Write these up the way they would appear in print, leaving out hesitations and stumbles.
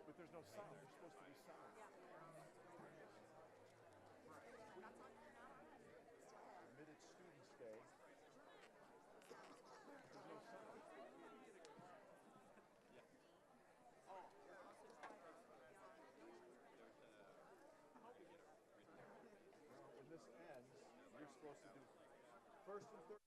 But there's no sound. There's supposed to be sound. Admitted students day. There's no sound. When this ends, you're supposed to do first and third.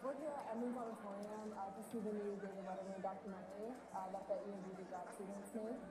We're here at Moon's Auditorium to see the new David Letterman documentary that the EMBD grad students made.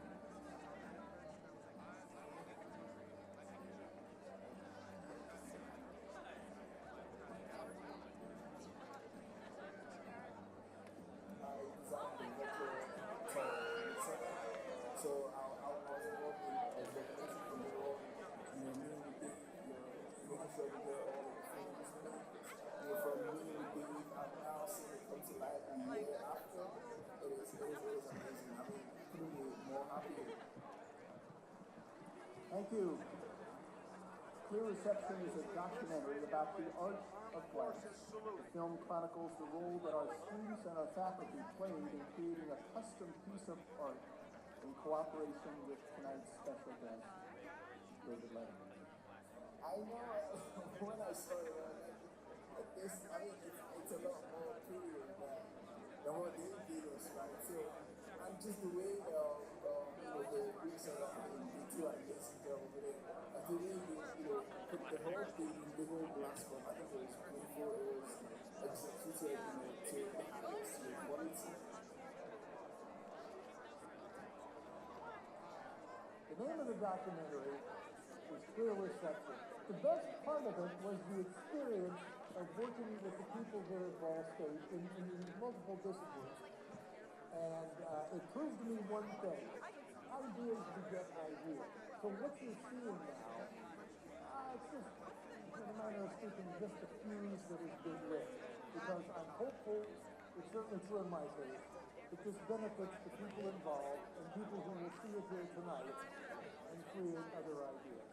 Thank you. Clear Reception is a documentary about the art of glass. The film chronicles the role that our students and our faculty played in creating a custom piece of art in cooperation with tonight's special guest, David Letterman. I know when I started this, I mean, it's a lot more period than what they did us, right? So, and just the way, the research and the two ideas over there, and the way they, put the whole thing in the whole glass form, I think it was 24 hours executed, to the highest quality. The name of the documentary is Clear Reception. The best part of it was the experience of working with the people here at Ball State in multiple disciplines. And it proved to me one thing. Ideas beget ideas. So what you're seeing now, it's just, in a manner of speaking, just a fuse that has been lit. Because I'm hopeful, it's certainly true in my case, that this benefits the people involved and people who will see it here tonight and create other ideas.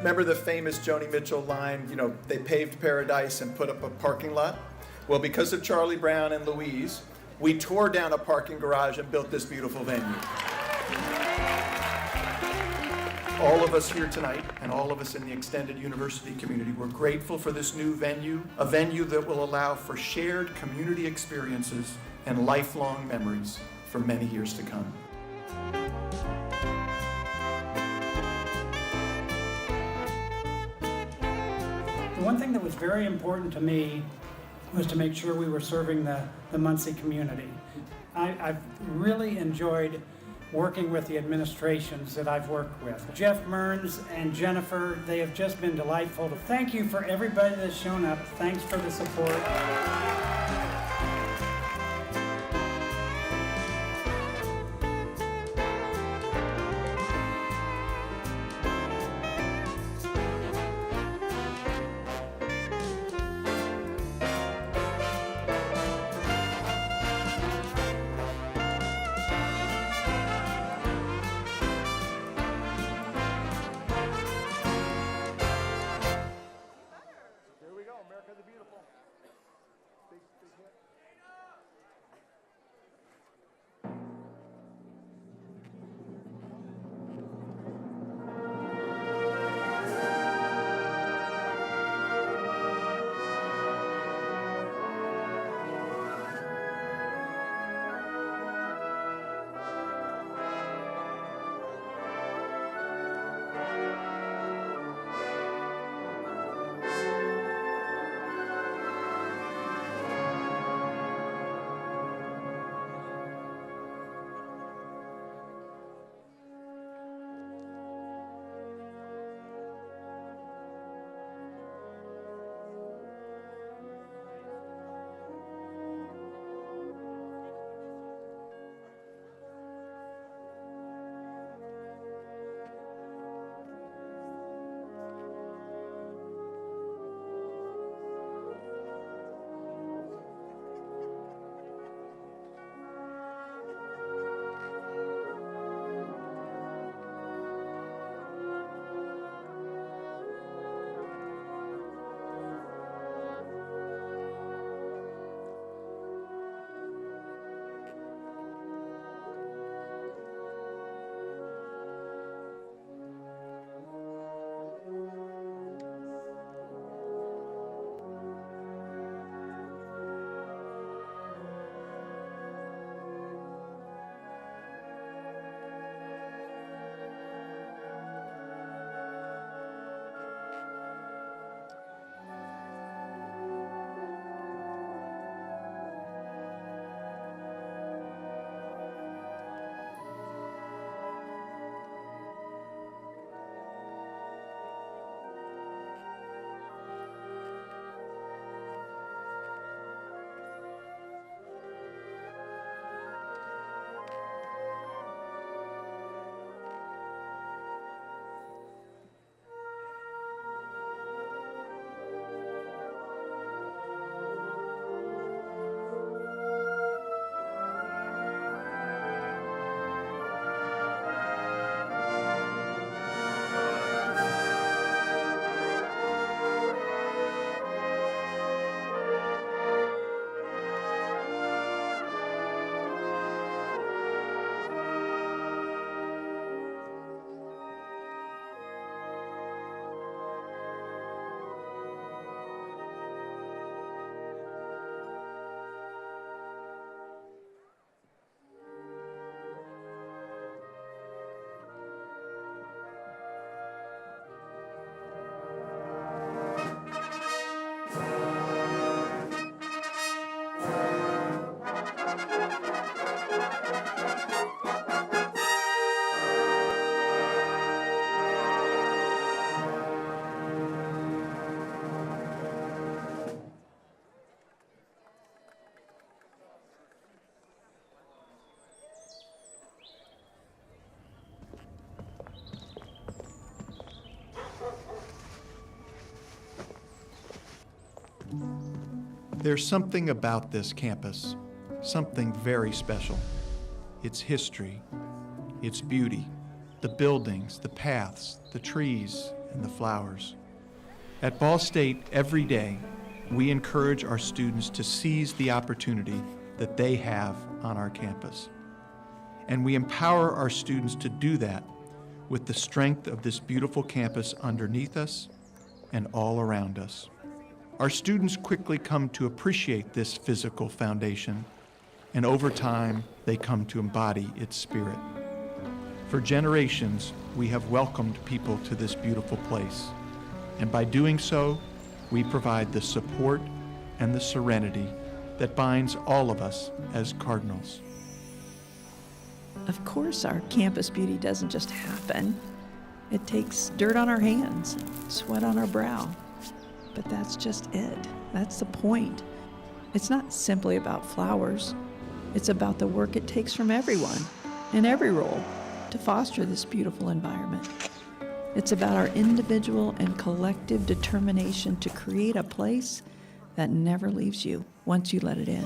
Remember the famous Joni Mitchell line, you know, they paved paradise and put up a parking lot? Well, because of Charlie Brown and Louise, we tore down a parking garage and built this beautiful venue. All of us here tonight, and all of us in the extended university community, we're grateful for this new venue, a venue that will allow for shared community experiences and lifelong memories for many years to come. The one thing that was very important to me was to make sure we were serving the Muncie community. I've really enjoyed working with the administrations that I've worked with. Jeff Mearns and Jennifer, they have just been delightful. Thank you for everybody that's shown up. Thanks for the support. Here we go, America the Beautiful. Big hit. There's something about this campus, something very special. Its history, its beauty, the buildings, the paths, the trees, and the flowers. At Ball State, every day, we encourage our students to seize the opportunity that they have on our campus. And we empower our students to do that with the strength of this beautiful campus underneath us and all around us. Our students quickly come to appreciate this physical foundation, and over time, they come to embody its spirit. For generations, we have welcomed people to this beautiful place, and by doing so, we provide the support and the serenity that binds all of us as Cardinals. Of course, our campus beauty doesn't just happen. It takes dirt on our hands, sweat on our brow. But that's just it. That's the point. It's not simply about flowers. It's about the work it takes from everyone, in every role, to foster this beautiful environment. It's about our individual and collective determination to create a place that never leaves you once you let it in.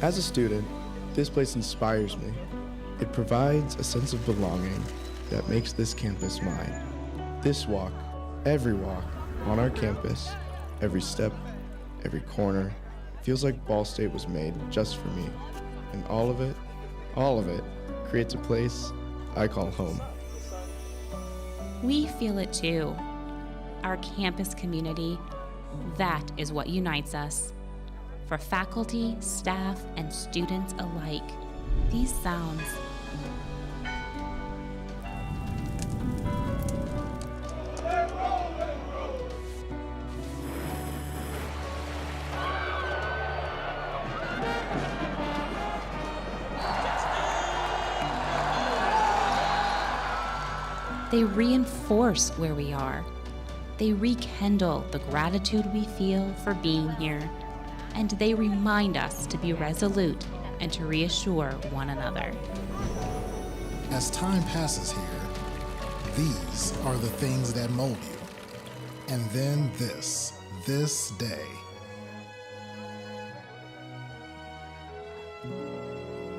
As a student, this place inspires me. It provides a sense of belonging that makes this campus mine. This walk, every walk, on our campus, every step, every corner, feels like Ball State was made just for me. And all of it, creates a place I call home. We feel it too. Our campus community, that is what unites us. For faculty, staff, and students alike, these sounds they reinforce where we are. They rekindle the gratitude we feel for being here, and they remind us to be resolute and to reassure one another. As time passes here, these are the things that mold you. And then this day.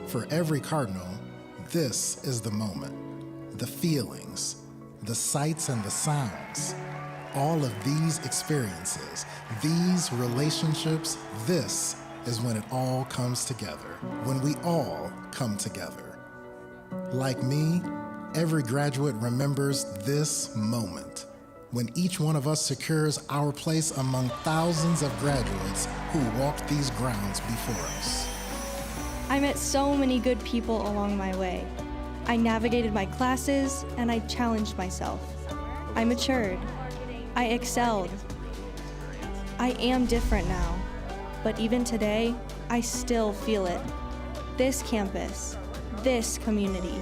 For every Cardinal, this is the moment. The feelings, the sights and the sounds, all of these experiences, these relationships, this is when it all comes together, when we all come together. Like me, every graduate remembers this moment, when each one of us secures our place among thousands of graduates who walked these grounds before us. I met so many good people along my way. I navigated my classes, and I challenged myself. I matured. I excelled. I am different now, but even today, I still feel it. This campus, this community,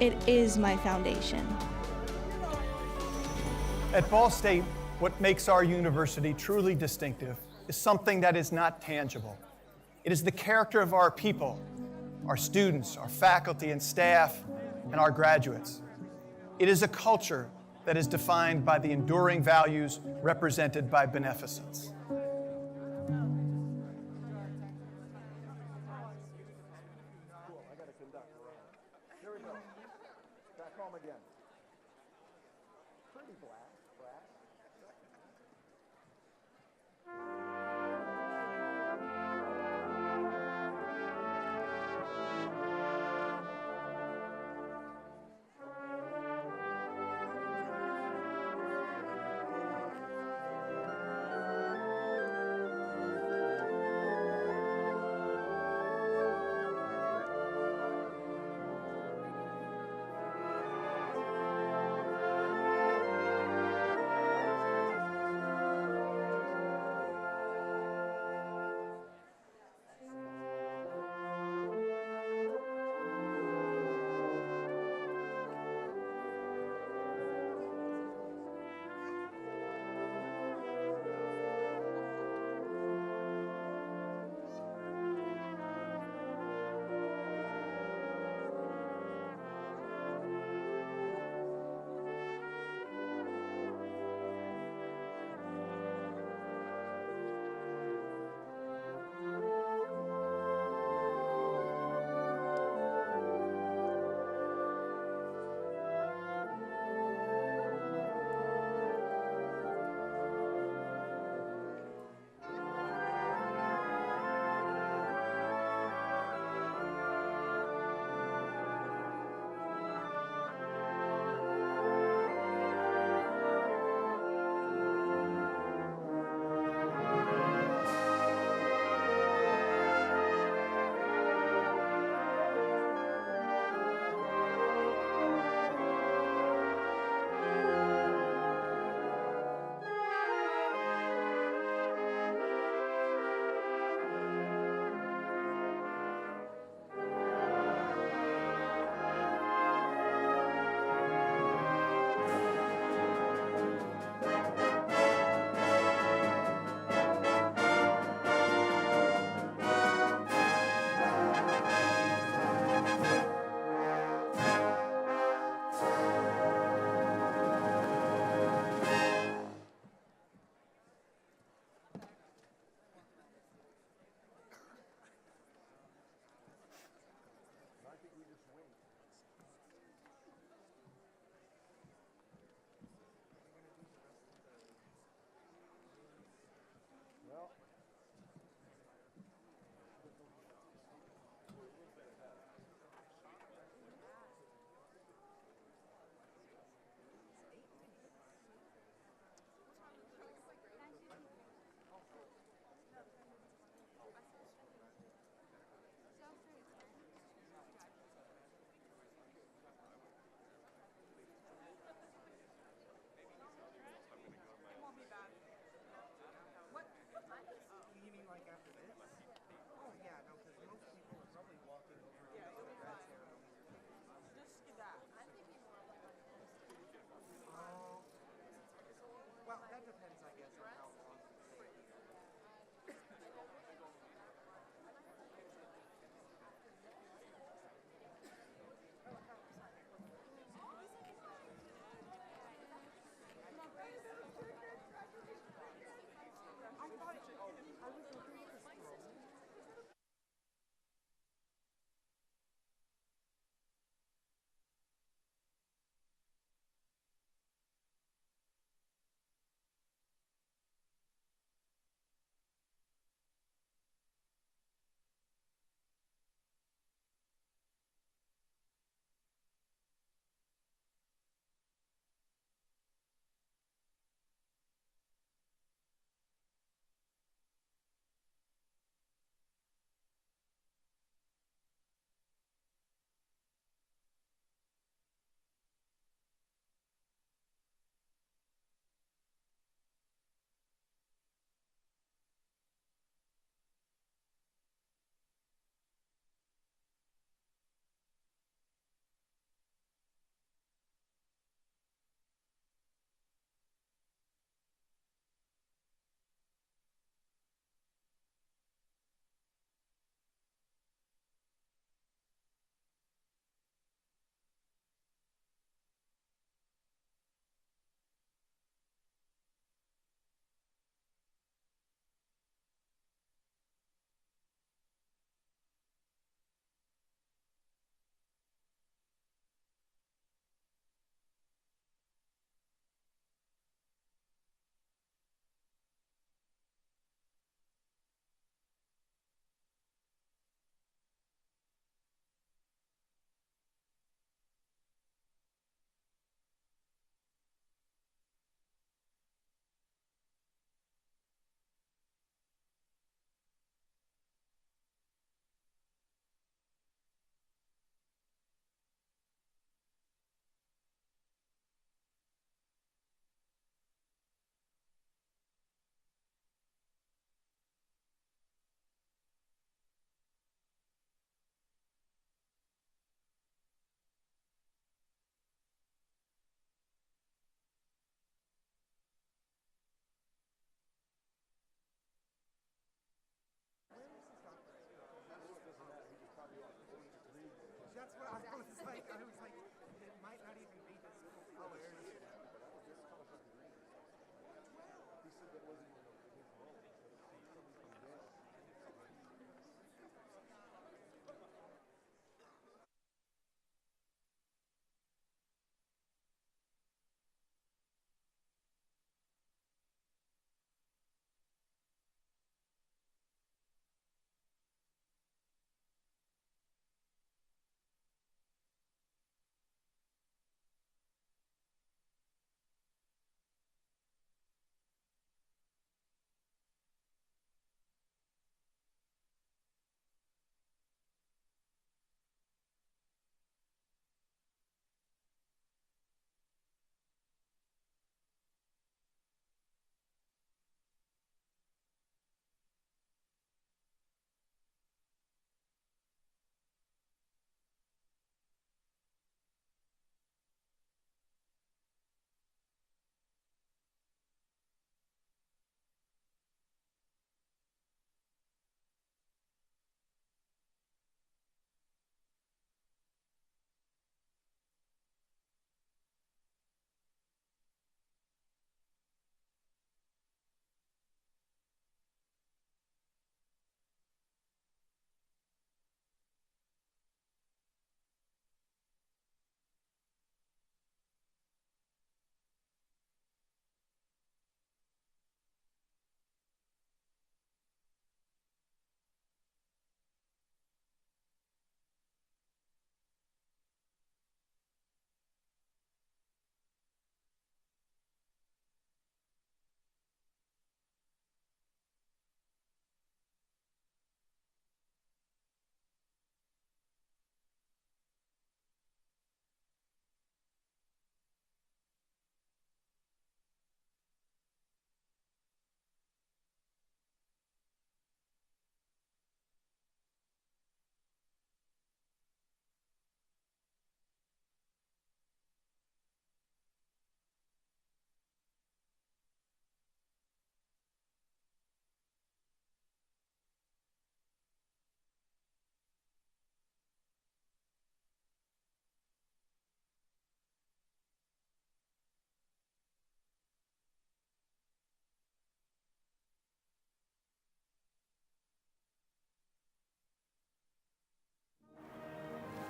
it is my foundation. At Ball State, what makes our university truly distinctive is something that is not tangible. It is the character of our people, our students, our faculty and staff, and our graduates. It is a culture that is defined by the enduring values represented by beneficence. Here we go. Back home again. Pretty brass.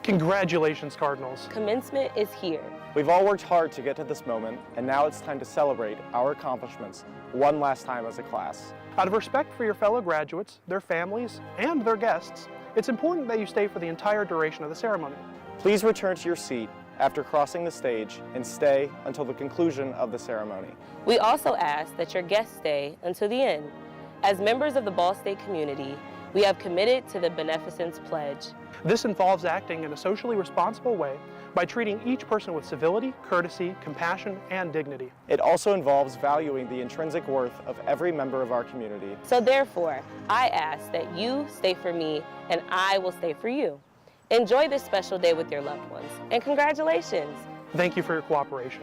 Congratulations, Cardinals. Commencement is here. We've all worked hard to get to this moment, and now it's time to celebrate our accomplishments one last time as a class. Out of respect for your fellow graduates, their families, and their guests, it's important that you stay for the entire duration of the ceremony. Please return to your seat after crossing the stage and stay until the conclusion of the ceremony. We also ask that your guests stay until the end. As members of the Ball State community, we have committed to the Beneficence Pledge. This involves acting in a socially responsible way by treating each person with civility, courtesy, compassion, and dignity. It also involves valuing the intrinsic worth of every member of our community. So therefore, I ask that you stay for me and I will stay for you. Enjoy this special day with your loved ones, and congratulations. Thank you for your cooperation.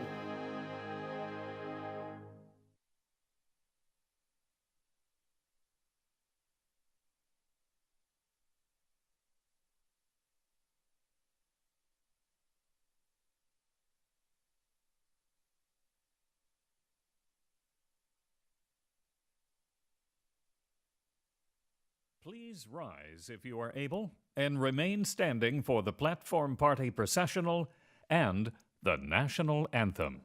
Please rise if you are able, and remain standing for the Platform Party Processional and the National Anthem.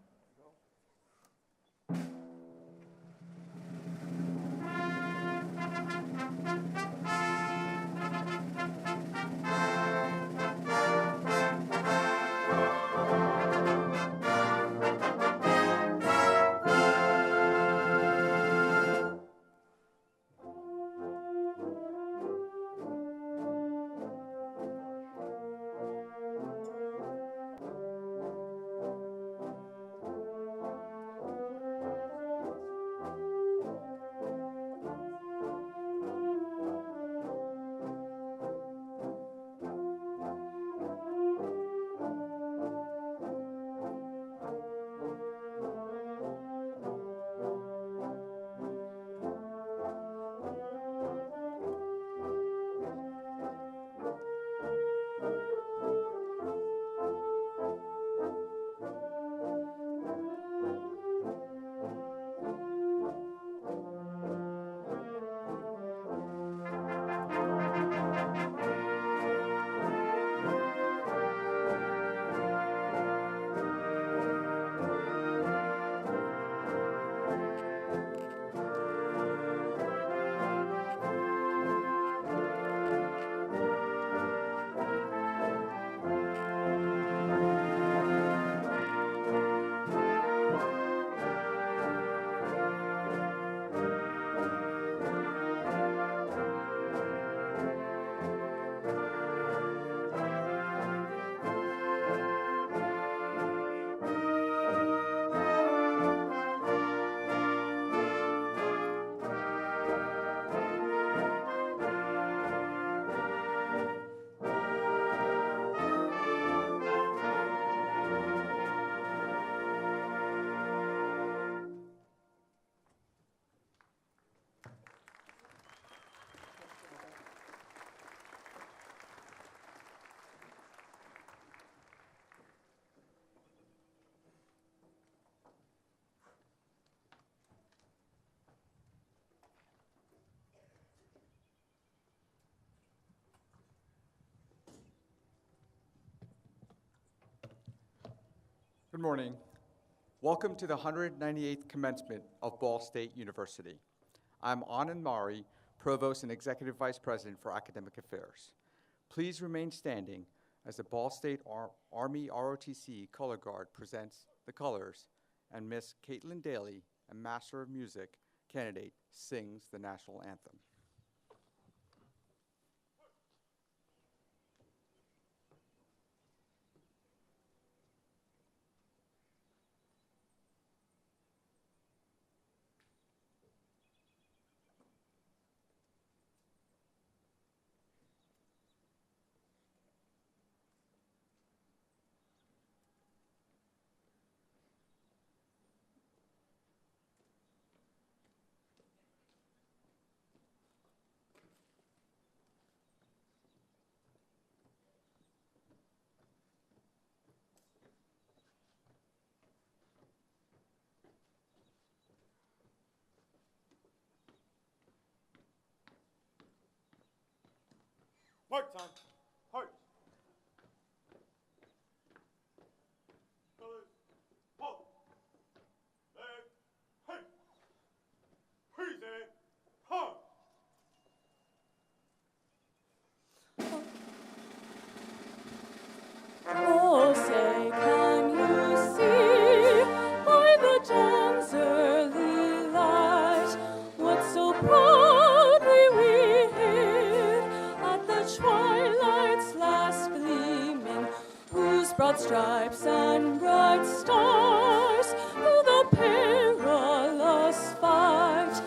Good morning. Welcome to the 198th commencement of Ball State University. I'm Honorary, Provost and Executive Vice President for Academic Affairs. Please remain standing as the Ball State Army ROTC Color Guard presents the colors and Miss Caitlin Daly, a Master of Music candidate, sings the national anthem. Mark time. Heart. stars through the perilous fight.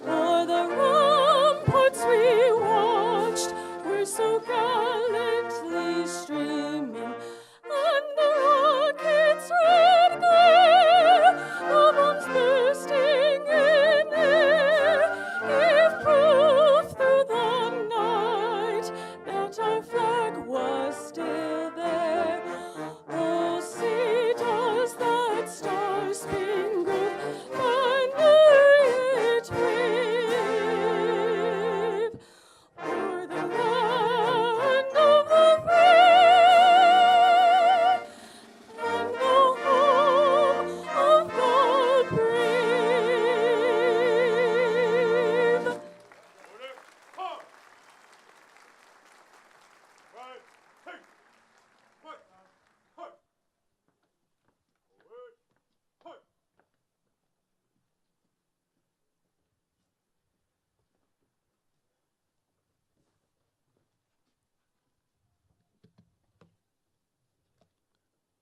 O'er the ramparts we watched were so gallantly streaming, and the rockets' red glare, the bombs bursting in air, gave proof through the night that our flag was still there. Oh, see, does that star-spangled banner yet wave o'er the land of the brave and the home of the brave?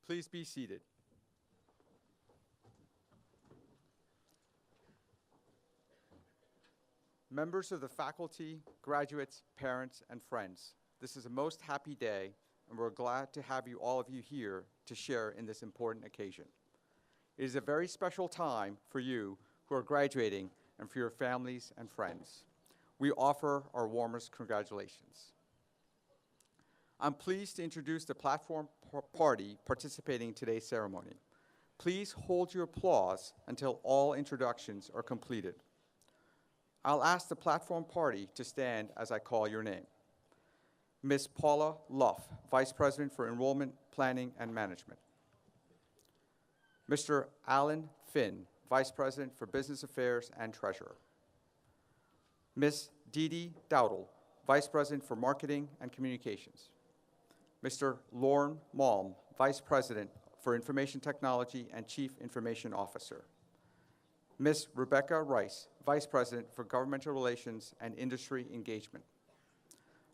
Please be seated. Members of the faculty, graduates, parents, and friends, this is a most happy day, and we're glad to have all of you here to share in this important occasion. It is a very special time for you who are graduating and for your families and friends. We offer our warmest congratulations. I'm pleased to introduce the platform party participating in today's ceremony. Please hold your applause until all introductions are completed. I'll ask the platform party to stand as I call your name. Ms. Paula Luff, Vice President for Enrollment, Planning, and Management. Mr. Alan Finn, Vice President for Business Affairs and Treasurer. Ms. Dee Dee Dowdle, Vice President for Marketing and Communications. Mr. Lorne Malm, Vice President for Information Technology and Chief Information Officer. Ms. Rebecca Rice, Vice President for Governmental Relations and Industry Engagement.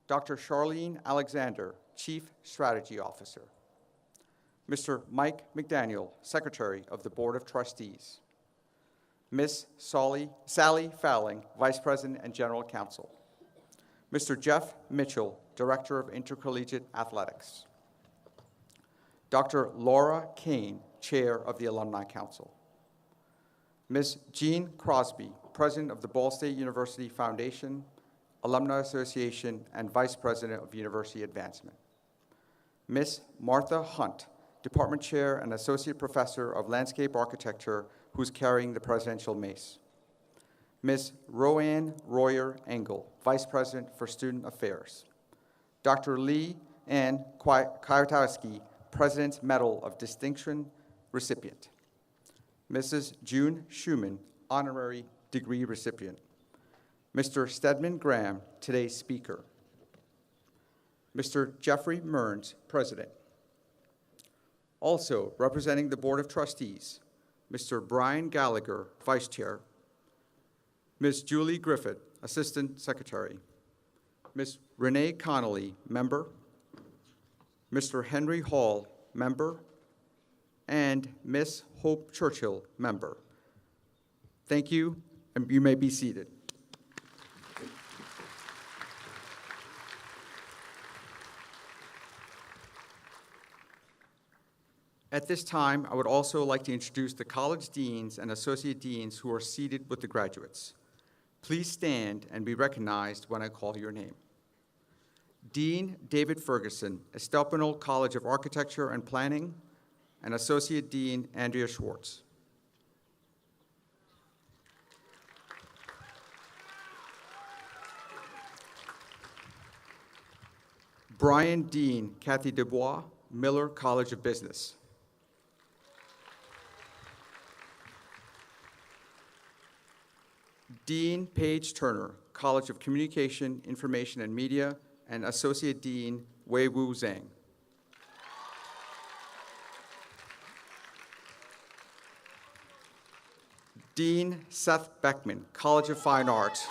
Dr. Charlene Alexander, Chief Strategy Officer. Mr. Mike McDaniel, Secretary of the Board of Trustees. Ms. Sally Fowling, Vice President and General Counsel. Mr. Jeff Mitchell, Director of Intercollegiate Athletics. Dr. Laura Kane, Chair of the Alumni Council. Ms. Jean Crosby, President of the Ball State University Foundation, Alumni Association, and Vice President of University Advancement. Ms. Martha Hunt, Department Chair and Associate Professor of Landscape Architecture, who's carrying the Presidential Mace. Ms. Roanne Royer Engel, Vice President for Student Affairs. Dr. Lee Ann Kwiatkowski, President's Medal of Distinction recipient. Mrs. June Schumann, Honorary Degree recipient. Mr. Stedman Graham, today's speaker. Mr. Jeffrey Mearns, President. Also, representing the Board of Trustees, Mr. Brian Gallagher, Vice Chair. Ms. Julie Griffith, Assistant Secretary. Ms. Renee Connolly, Member. Mr. Henry Hall, Member. And Ms. Hope Churchill, Member. Thank you, and you may be seated. At this time, I would also like to introduce the college deans and associate deans who are seated with the graduates. Please stand and be recognized when I call your name. Dean David Ferguson, Estelpinal College of Architecture and Planning, and Associate Dean Andrea Schwartz. Brian Dean Kathy Dubois, Miller College of Business. Dean Paige Turner, College of Communication, Information, and Media, and Associate Dean Wei Wu Zhang. Dean Seth Beckman, College of Fine Arts.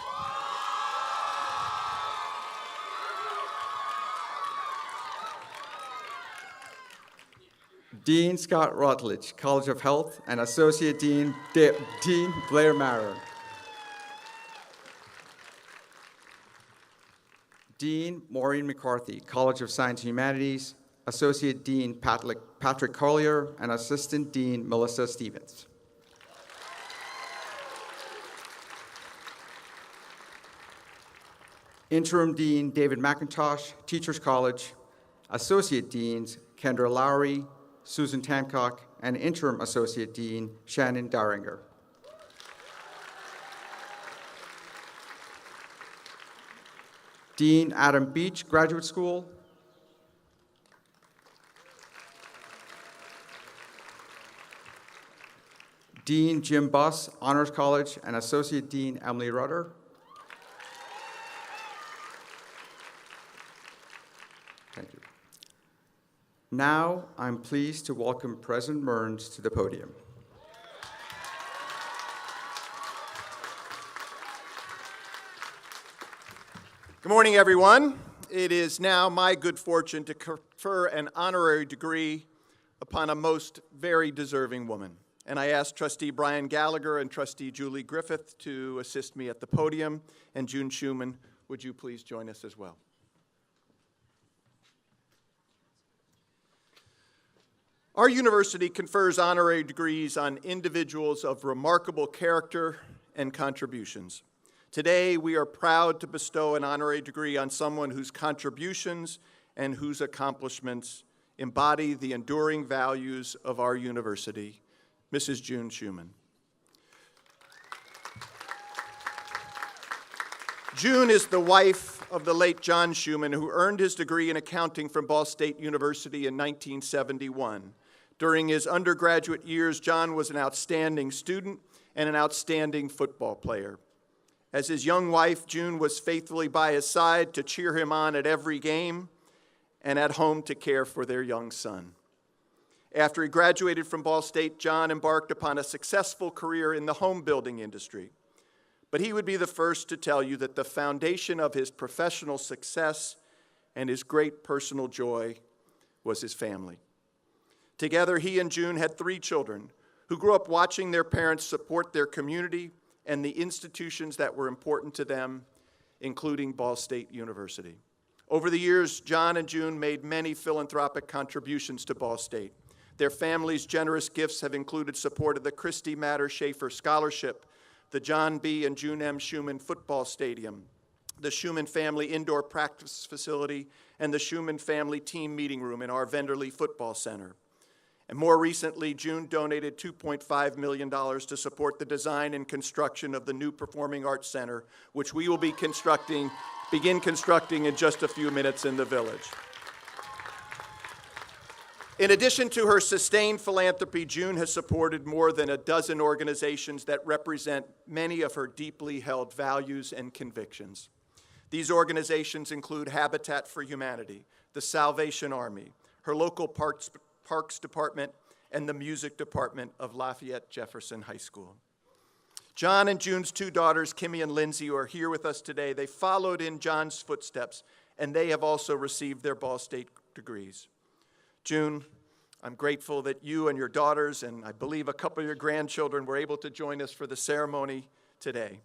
Dean Scott Rutledge, College of Health, and Associate Dean Dean Blair Marer. Dean Maureen McCarthy, College of Science and Humanities, Associate Dean Patrick Collier, and Assistant Dean Melissa Stevens. Interim Dean David McIntosh, Teachers College, Associate Deans Kendra Lowry, Susan Tancock, and Interim Associate Dean Shannon Daringer. Dean Adam Beach, Graduate School. Dean Jim Buss, Honors College, and Associate Dean Emily Rudder. Thank you. Now, I'm pleased to welcome President Mearns to the podium. Good morning, everyone. It is now my good fortune to confer an honorary degree upon a most very deserving woman. And I ask Trustee Brian Gallagher and Trustee Julie Griffith to assist me at the podium. And June Schumann, would you please join us as well? Our university confers honorary degrees on individuals of remarkable character and contributions. Today, we are proud to bestow an honorary degree on someone whose contributions and whose accomplishments embody the enduring values of our university, Mrs. June Schumann. June is the wife of the late John Schumann, who earned his degree in accounting from Ball State University in 1971. During his undergraduate years, John was an outstanding student and an outstanding football player. As his young wife, June was faithfully by his side to cheer him on at every game and at home to care for their young son. After he graduated from Ball State, John embarked upon a successful career in the home building industry. But he would be the first to tell you that the foundation of his professional success and his great personal joy was his family. Together, he and June had 3 children who grew up watching their parents support their community and the institutions that were important to them, including Ball State University. Over the years, John and June made many philanthropic contributions to Ball State. Their family's generous gifts have included support of the Christy Matter Schaefer Scholarship, the John B. and June M. Schumann Football Stadium, the Schumann Family Indoor Practice Facility, and the Schumann Family Team Meeting Room in our Venderley Football Center. And more recently, June donated $2.5 million to support the design and construction of the new Performing Arts Center, which we will begin constructing in just a few minutes in the village. In addition to her sustained philanthropy, June has supported more than a dozen organizations that represent many of her deeply held values and convictions. These organizations include Habitat for Humanity, the Salvation Army, her local Parks Department, and the Music Department of Lafayette Jefferson High School. John and June's 2 daughters, Kimmy and Lindsay, who are here with us today, they followed in John's footsteps, and they have also received their Ball State degrees. June, I'm grateful that you and your daughters, and I believe a couple of your grandchildren, were able to join us for the ceremony today.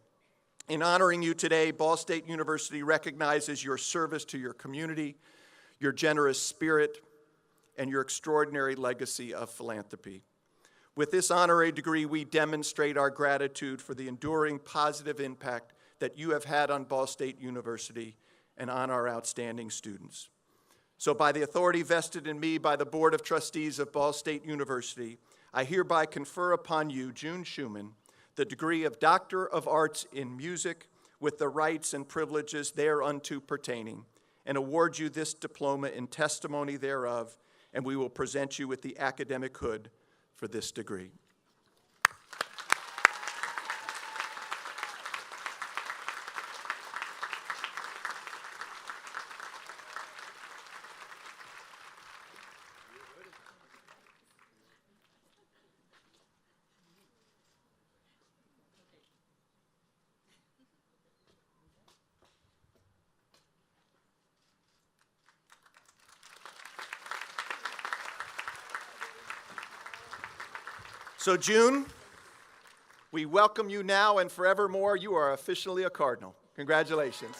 In honoring you today, Ball State University recognizes your service to your community, your generous spirit, and your extraordinary legacy of philanthropy. With this honorary degree, we demonstrate our gratitude for the enduring positive impact that you have had on Ball State University and on our outstanding students. So by the authority vested in me by the Board of Trustees of Ball State University, I hereby confer upon you, June Schumann, the degree of Doctor of Arts in Music with the rights and privileges thereunto pertaining, and award you this diploma in testimony thereof, and we will present you with the academic hood for this degree. So June, we welcome you now and forevermore. You are officially a Cardinal. Congratulations.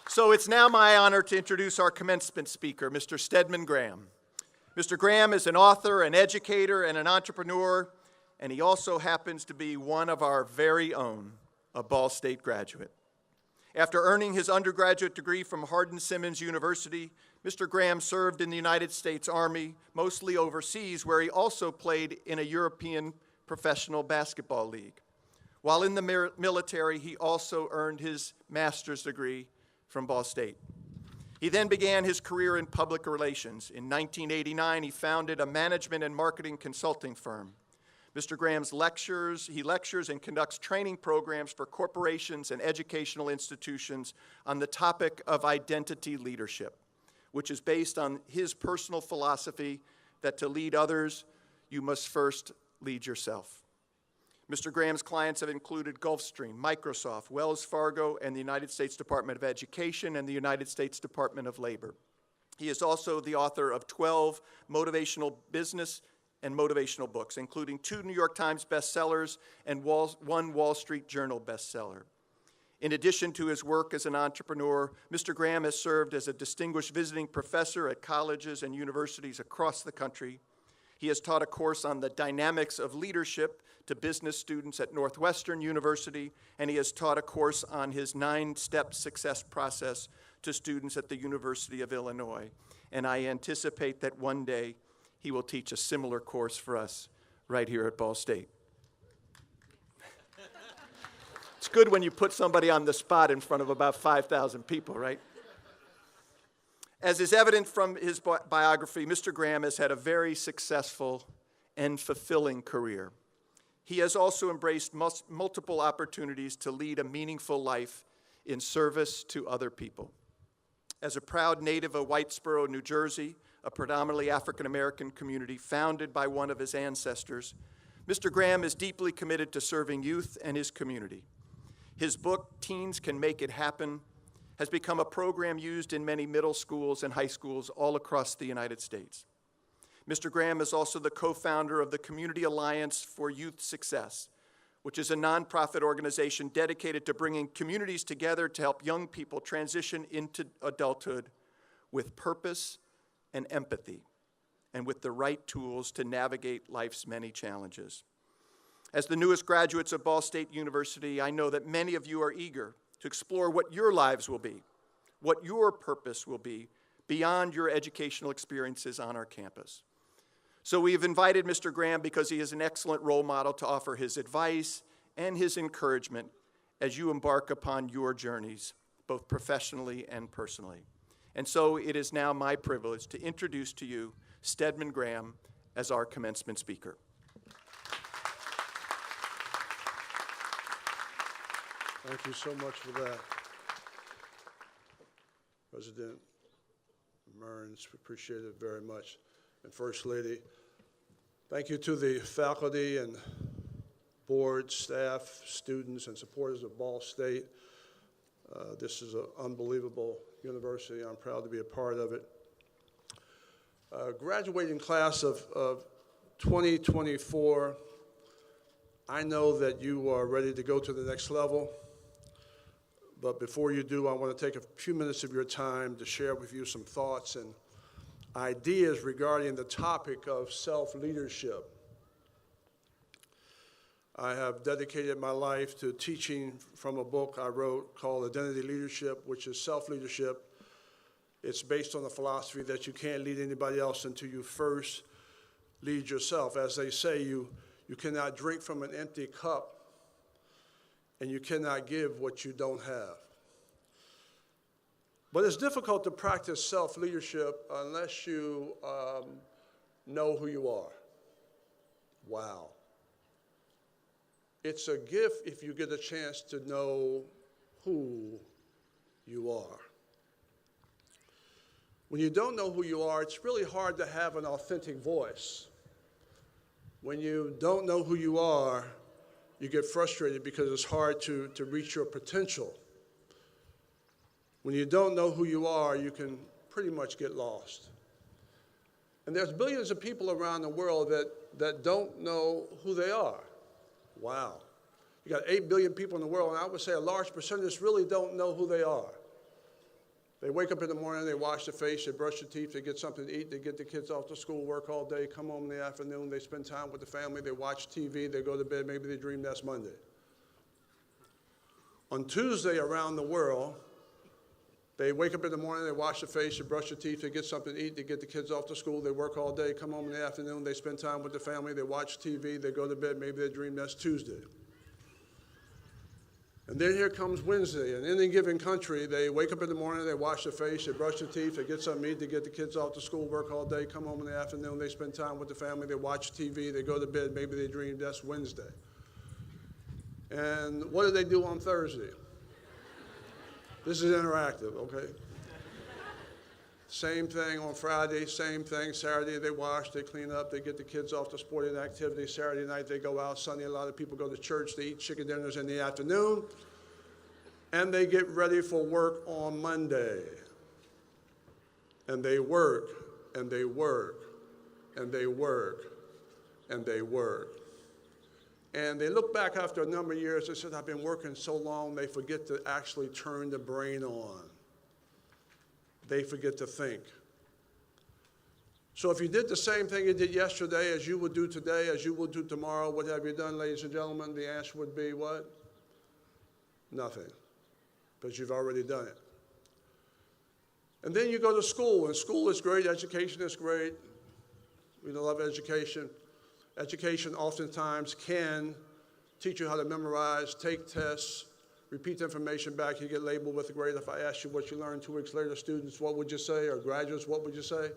So it's now my honor to introduce our commencement speaker, Mr. Stedman Graham. Mr. Graham is an author, an educator, and an entrepreneur, and he also happens to be one of our very own, a Ball State graduate. After earning his undergraduate degree from Hardin-Simmons University, Mr. Graham served in the United States Army, mostly overseas, where he also played in a European professional basketball league. While in the military, he also earned his master's degree from Ball State. He then began his career in public relations. In 1989, he founded a management and marketing consulting firm. Mr. Graham's he lectures and conducts training programs for corporations and educational institutions on the topic of identity leadership, which is based on his personal philosophy that to lead others, you must first lead yourself. Mr. Graham's clients have included Gulfstream, Microsoft, Wells Fargo, and the United States Department of Education and the United States Department of Labor. He is also the author of 12 motivational business and motivational books, including 2 New York Times bestsellers and 1 Wall Street Journal bestseller. In addition to his work as an entrepreneur, Mr. Graham has served as a distinguished visiting professor at colleges and universities across the country. He has taught a course on the dynamics of leadership to business students at Northwestern University, and he has taught a course on his 9-step success process to students at the University of Illinois. And I anticipate that one day he will teach a similar course for us right here at Ball State. It's good when you put somebody on the spot in front of about 5,000 people, right? As is evident from his biography, Mr. Graham has had a very successful and fulfilling career. He has also embraced multiple opportunities to lead a meaningful life in service to other people. As a proud native of Whitesboro, New Jersey, a predominantly African-American community founded by one of his ancestors, Mr. Graham is deeply committed to serving youth and his community. His book, Teens Can Make It Happen, has become a program used in many middle schools and high schools all across the United States. Mr. Graham is also the co-founder of the Community Alliance for Youth Success, which is a nonprofit organization dedicated to bringing communities together to help young people transition into adulthood with purpose and empathy, and with the right tools to navigate life's many challenges. As the newest graduates of Ball State University, I know that many of you are eager to explore what your lives will be, what your purpose will be beyond your educational experiences on our campus. So we have invited Mr. Graham because he is an excellent role model to offer his advice and his encouragement as you embark upon your journeys, both professionally and personally. And so it is now my privilege to introduce to you Stedman Graham as our commencement speaker. Thank you so much for that. President Mearns, appreciate it very much. And First Lady, thank you to the faculty and board, staff, students, and supporters of Ball State. This is an unbelievable university. I'm proud to be a part of it. Graduating class of 2024, I know that you are ready to go to the next level. But before you do, I want to take a few minutes of your time to share with you some thoughts and ideas regarding the topic of self-leadership. I have dedicated my life to teaching from a book I wrote called Identity Leadership, which is self-leadership. It's based on the philosophy that you can't lead anybody else until you first lead yourself. As they say, you cannot drink from an empty cup, and you cannot give what you don't have. But it's difficult to practice self-leadership unless you know who you are. Wow. It's a gift if you get a chance to know who you are. When you don't know who you are, it's really hard to have an authentic voice. When you don't know who you are, you get frustrated because it's hard to reach your potential. When you don't know who you are, you can pretty much get lost. And there's billions of people around the world that don't know who they are. Wow. You got 8 billion people in the world, and I would say a large percentage really don't know who they are. They wake up in the morning, they wash their face, they brush their teeth, they get something to eat, they get the kids off to school, work all day, come home in the afternoon, they spend time with the family, they watch TV, they go to bed, maybe they dream that's Monday. On Tuesday around the world, they wake up in the morning, they wash their face, they brush their teeth, they get something to eat, they get the kids off to school, they work all day, come home in the afternoon, they spend time with the family, they watch TV, they go to bed, maybe they dream that's Tuesday. And then here comes Wednesday. In any given country, they wake up in the morning, they wash their face, they brush their teeth, they get something to eat, they get the kids off to school, work all day, come home in the afternoon, they spend time with the family, they watch TV, they go to bed, maybe they dream that's Wednesday. And what do they do on Thursday? This is interactive, okay? Same thing on Friday, same thing. Saturday they wash, they clean up, they get the kids off to sporting activities. Saturday night they go out. Sunday a lot of people go to church, they eat chicken dinners in the afternoon. And they get ready for work on Monday. And they work, and they work, and they work, and they work. And they look back after a number of years, they said, I've been working so long, they forget to actually turn the brain on. They forget to think. So if you did the same thing you did yesterday as you would do today, as you will do tomorrow, what have you done, ladies and gentlemen? The answer would be what? Nothing, because you've already done it. And then you go to school, and school is great, education is great. We love education. Education oftentimes can teach you how to memorize, take tests, repeat the information back, you get labeled with a grade. If I asked you what you learned 2 weeks later, students, what would you say? Or graduates, what would you say?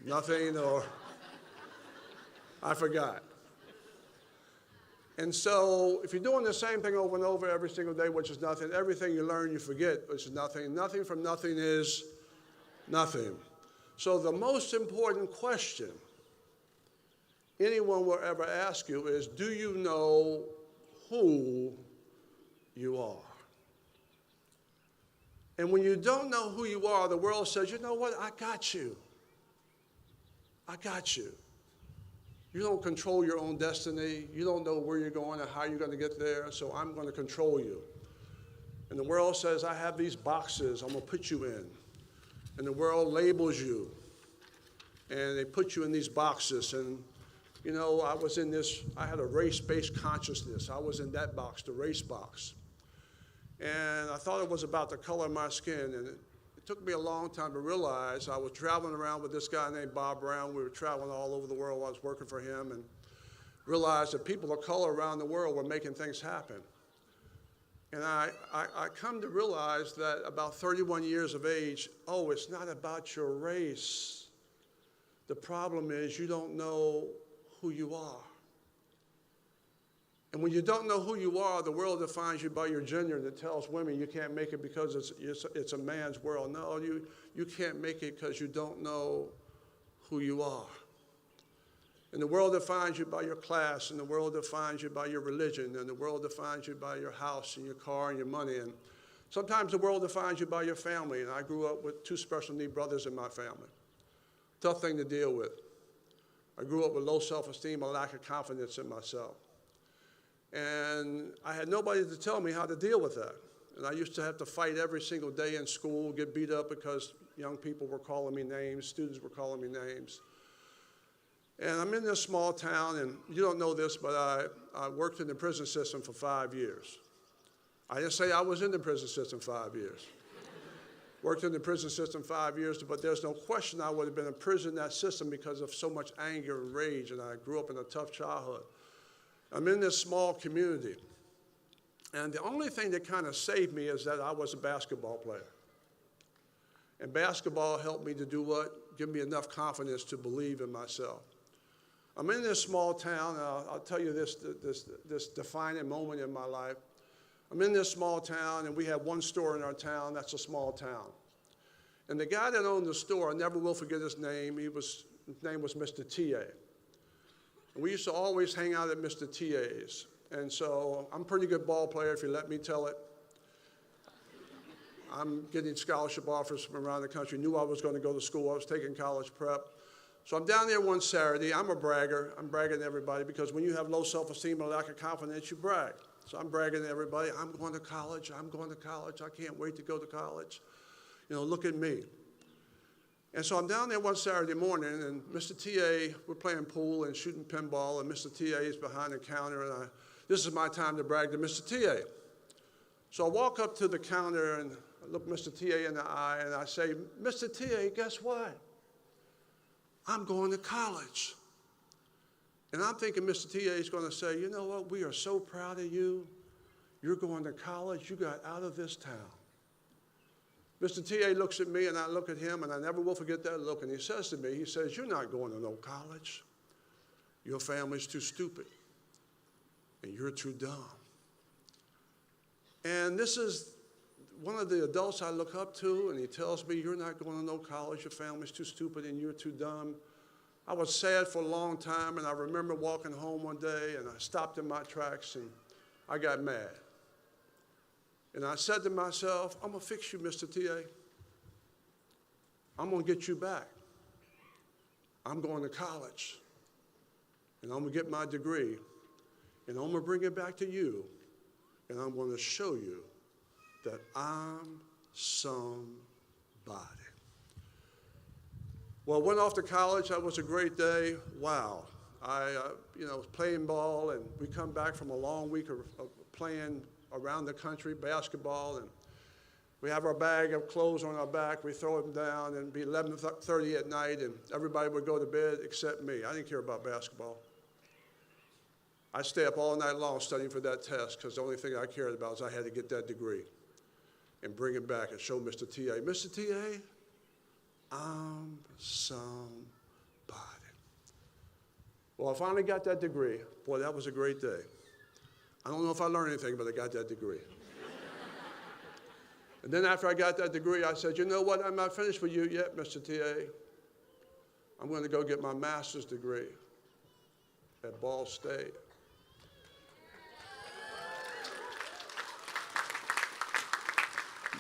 Nothing, or I forgot. And so if you're doing the same thing over and over every single day, which is nothing, everything you learn you forget, which is nothing. Nothing from nothing is nothing. So the most important question anyone will ever ask you is, do you know who you are? And when you don't know who you are, the world says, you know what, I got you. I got you. You don't control your own destiny. You don't know where you're going and how you're going to get there, so I'm going to control you. And the world says, I have these boxes I'm going to put you in. And the world labels you. And they put you in these boxes. And you know, I had a race-based consciousness. I was in that box, the race box. And I thought it was about the color of my skin. And it took me a long time to realize I was traveling around with this guy named Bob Brown. We were traveling all over the world while I was working for him, and realized that people of color around the world were making things happen. And I come to realize that about 31 years of age, oh, it's not about your race. The problem is you don't know who you are. And when you don't know who you are, the world defines you by your gender, and it tells women you can't make it because it's a man's world. No, you can't make it because you don't know who you are. And the world defines you by your class, and the world defines you by your religion, and the world defines you by your house and your car and your money. And sometimes the world defines you by your family, and I grew up with 2 special need brothers in my family. Tough thing to deal with. I grew up with low self-esteem, a lack of confidence in myself. And I had nobody to tell me how to deal with that. And I used to have to fight every single day in school, get beat up because young people were calling me names, students were calling me names. And I'm in this small town, and you don't know this, but I worked in the prison system for 5 years. I didn't say I was in the prison system 5 years. Worked in the prison system 5 years, but there's no question I would have been in prison in that system because of so much anger and rage, and I grew up in a tough childhood. I'm in this small community, and the only thing that kind of saved me is that I was a basketball player. And basketball helped me to do what? Give me enough confidence to believe in myself. I'm in this small town, and I'll tell you this defining moment in my life. I'm in this small town, and we have one store in our town. That's a small town. And the guy that owned the store, I never will forget his name. His name was Mr. T.A. And we used to always hang out at Mr. T.A.'s. And so I'm a pretty good ball player, if you let me tell it. I'm getting scholarship offers from around the country, knew I was going to go to school. I was taking college prep. So I'm down there one Saturday. I'm a bragger. I'm bragging to everybody because when you have low self-esteem and lack of confidence, you brag. So I'm bragging to everybody. I'm going to college. I'm going to college. I can't wait to go to college. You know, look at me. And so I'm down there one Saturday morning, and Mr. TA, we're playing pool and shooting pinball, and Mr. TA is behind the counter, and this is my time to brag to Mr. TA. So I walk up to the counter and I look Mr. TA in the eye, and I say, Mr. TA, guess what? I'm going to college. And I'm thinking Mr. TA is going to say, you know what, we are so proud of you. You're going to college. You got out of this town. Mr. TA looks at me, and I look at him, and I never will forget that look. And he says to me, he says, you're not going to no college. Your family's too stupid, and you're too dumb. And this is one of the adults I look up to, and he tells me, you're not going to no college, your family's too stupid, and you're too dumb. I was sad for a long time, and I remember walking home one day, and I stopped in my tracks, and I got mad. And I said to myself, I'm going to fix you, Mr. TA. I'm going to get you back. I'm going to college, and I'm going to get my degree, and I'm going to bring it back to you, and I'm going to show you that I'm somebody. Well, went off to college. That was a great day. Wow. I was playing ball, and we come back from a long week of playing around the country, basketball, and we have our bag of clothes on our back. We throw them down, and it'd be 11:30 at night, and everybody would go to bed except me. I didn't care about basketball. I'd stay up all night long studying for that test because the only thing I cared about was I had to get that degree and bring it back and show Mr. TA, Mr. TA, I'm somebody. Well, I finally got that degree. Boy, that was a great day. I don't know if I learned anything, but I got that degree. And then after I got that degree, I said, you know what, I'm not finished with you yet, Mr. TA. I'm going to go get my master's degree at Ball State.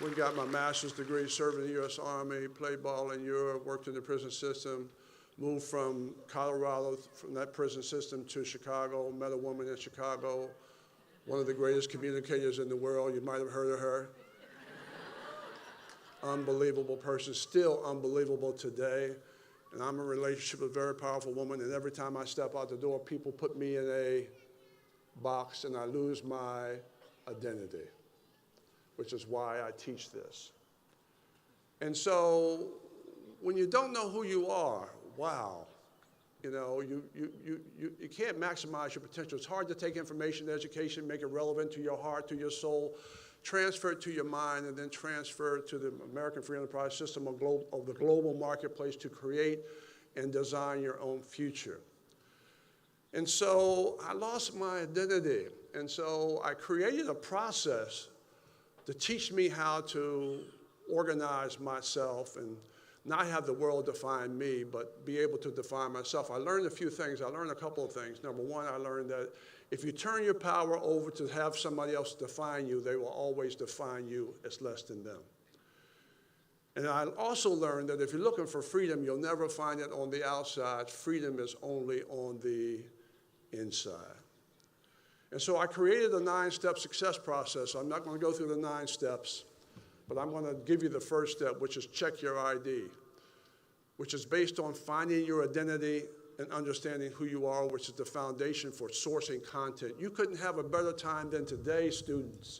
We got my master's degree, served in the U.S. Army, played ball in Europe, worked in the prison system, moved from Colorado, from that prison system to Chicago, met a woman in Chicago, one of the greatest communicators in the world. You might have heard of her. Unbelievable person, still unbelievable today. And I'm in a relationship with a very powerful woman, and every time I step out the door, people put me in a box, and I lose my identity, which is why I teach this. And so when you don't know who you are, wow, you know, you can't maximize your potential. It's hard to take information, education, make it relevant to your heart, to your soul, transfer it to your mind, and then transfer it to the American free enterprise system of the global marketplace to create and design your own future. And so I lost my identity. And so I created a process to teach me how to organize myself and not have the world define me, but be able to define myself. I learned a few things. I learned a couple of things. Number one, I learned that if you turn your power over to have somebody else define you, they will always define you as less than them. And I also learned that if you're looking for freedom, you'll never find it on the outside. Freedom is only on the inside. And so I created a 9-step success process. I'm not going to go through the 9 steps, but I'm going to give you the first step, which is check your ID, which is based on finding your identity and understanding who you are, which is the foundation for sourcing content. You couldn't have a better time than today, students,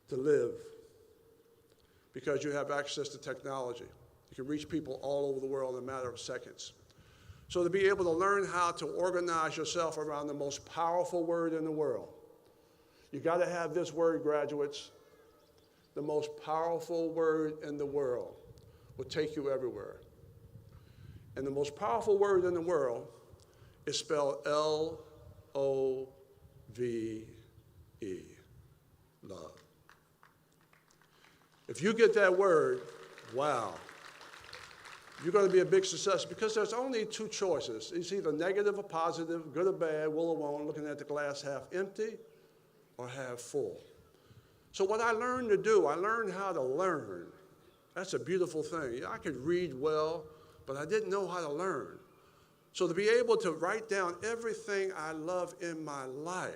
to live, because you have access to technology. You can reach people all over the world in a matter of seconds. So to be able to learn how to organize yourself around the most powerful word in the world, you got to have this word, graduates. The most powerful word in the world will take you everywhere. And the most powerful word in the world is spelled L-O-V-E, love. If you get that word, wow, you're going to be a big success, because there's only 2 choices. It's either negative or positive, good or bad, will or won't, looking at the glass half empty or half full. So what I learned to do, I learned how to learn. That's a beautiful thing. I could read well, but I didn't know how to learn. So to be able to write down everything I love in my life,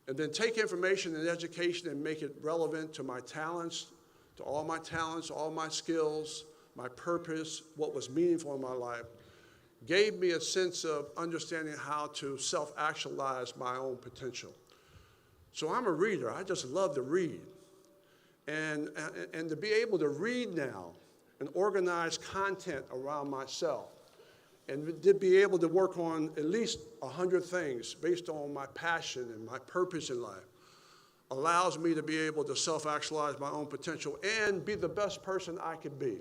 and then take information and education and make it relevant to my talents, all my skills, my purpose, what was meaningful in my life, gave me a sense of understanding how to self-actualize my own potential. So I'm a reader. I just love to read. And to be able to read now and organize content around myself, and to be able to work on at least 100 things based on my passion and my purpose in life, allows me to be able to self-actualize my own potential and be the best person I could be.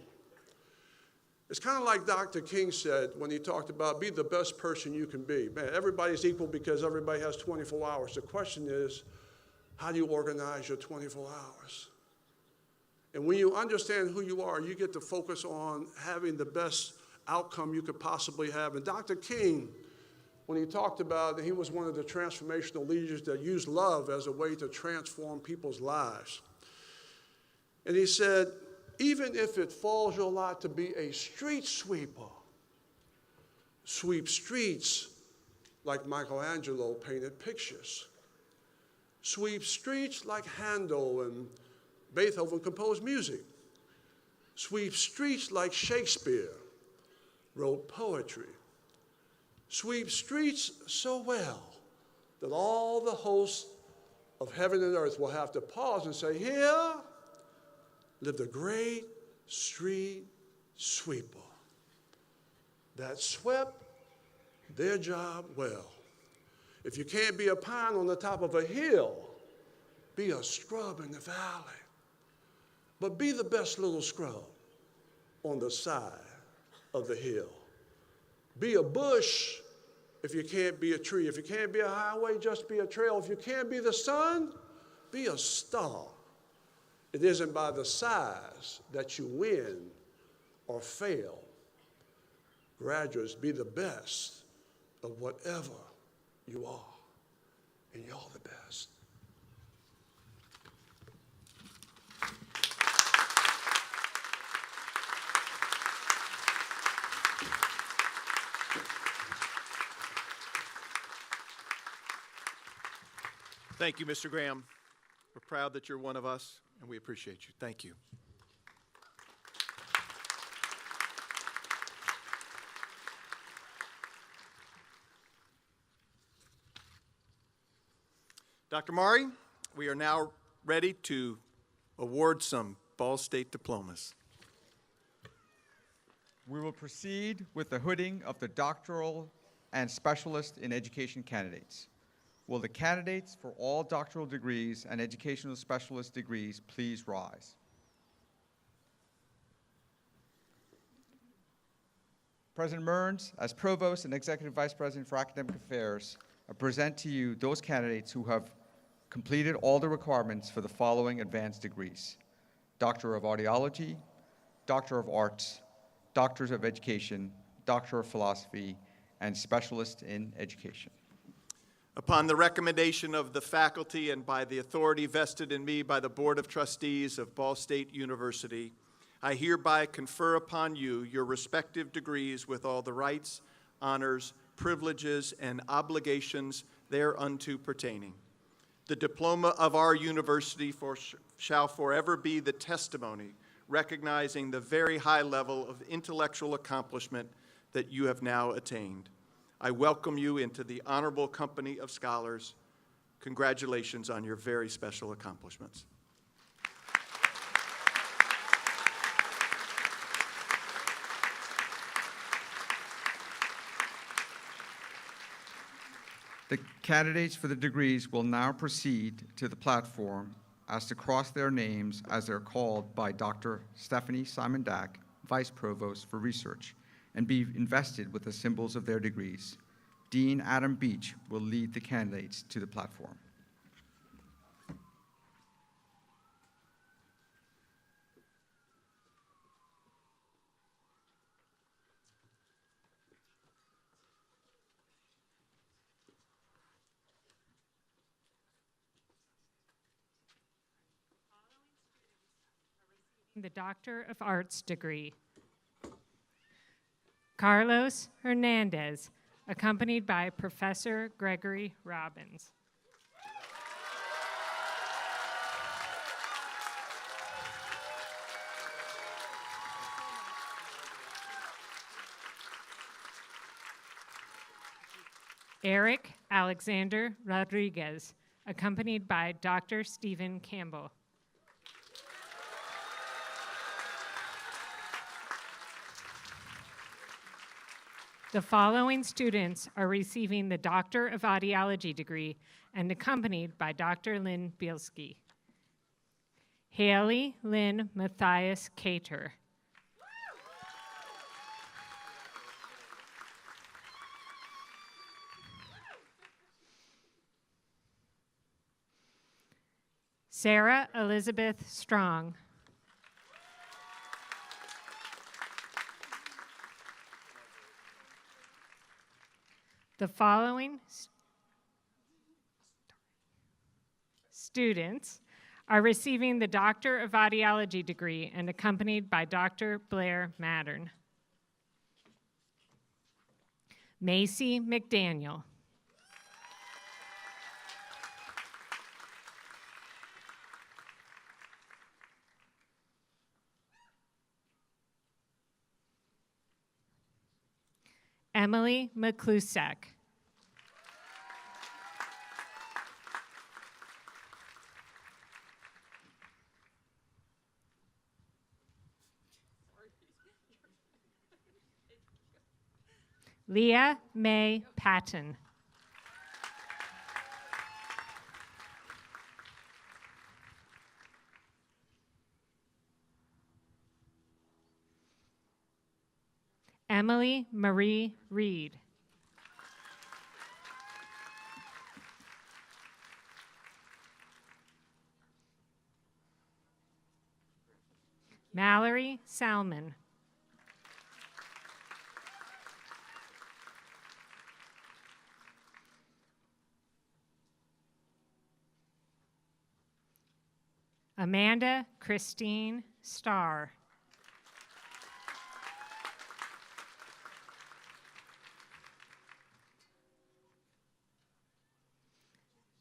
It's kind of like Dr. King said when he talked about be the best person you can be. Man, everybody's equal because everybody has 24 hours. The question is, how do you organize your 24 hours? And when you understand who you are, you get to focus on having the best outcome you could possibly have. And Dr. King, when he talked about, he was one of the transformational leaders that used love as a way to transform people's lives. And he said, even if it falls your lot to be a street sweeper, sweep streets like Michelangelo painted pictures. Sweep streets like Handel and Beethoven composed music. Sweep streets like Shakespeare wrote poetry. Sweep streets so well that all the hosts of heaven and earth will have to pause and say, here lived a great street sweeper that swept their job well. If you can't be a pine on the top of a hill, be a scrub in the valley. But be the best little scrub on the side of the hill. Be a bush if you can't be a tree. If you can't be a highway, just be a trail. If you can't be the sun, be a star. It isn't by the size that you win or fail. Graduates, be the best of whatever you are, and you're the best. Thank you, Mr. Graham. We're proud that you're one of us, and we appreciate you. Thank you. Dr. Mari, we are now ready to award some Ball State diplomas. We will proceed with the hooding of the doctoral and specialist in education candidates. Will the candidates for all doctoral degrees and educational specialist degrees please rise? President Mearns, as Provost and Executive Vice President for Academic Affairs, I present to you those candidates who have completed all the requirements for the following advanced degrees: Doctor of Audiology, Doctor of Arts, Doctors of Education, Doctor of Philosophy, and Specialist in Education. Upon the recommendation of the faculty and by the authority vested in me by the Board of Trustees of Ball State University, I hereby confer upon you your respective degrees with all the rights, honors, privileges, and obligations thereunto pertaining. The diploma of our university shall forever be the testimony recognizing the very high level of intellectual accomplishment that you have now attained. I welcome you into the honorable company of scholars. Congratulations on your very special accomplishments. The candidates for the degrees will now proceed to the platform as to cross their names as they're called by Dr. Stephanie Simon-Dack, Vice Provost for Research, and be invested with the symbols of their degrees. Dean Adam Beach will lead the candidates to the platform. the Doctor of Arts degree. Carlos Hernandez, accompanied by Professor Gregory Robbins. Eric Alexander Rodriguez, accompanied by Dr. Stephen Campbell. The following students are receiving the Doctor of Audiology degree and accompanied by Dr. Lynn Bielski. Haley Lynn Matthias Cater. Sarah Elizabeth Strong. The following students are receiving the Doctor of Audiology degree and accompanied by Dr. Blair Mattern. Macy McDaniel. Emily McClusack. Leah May Patton. Emily Marie Reed. Mallory Salmon. Amanda Christine Starr.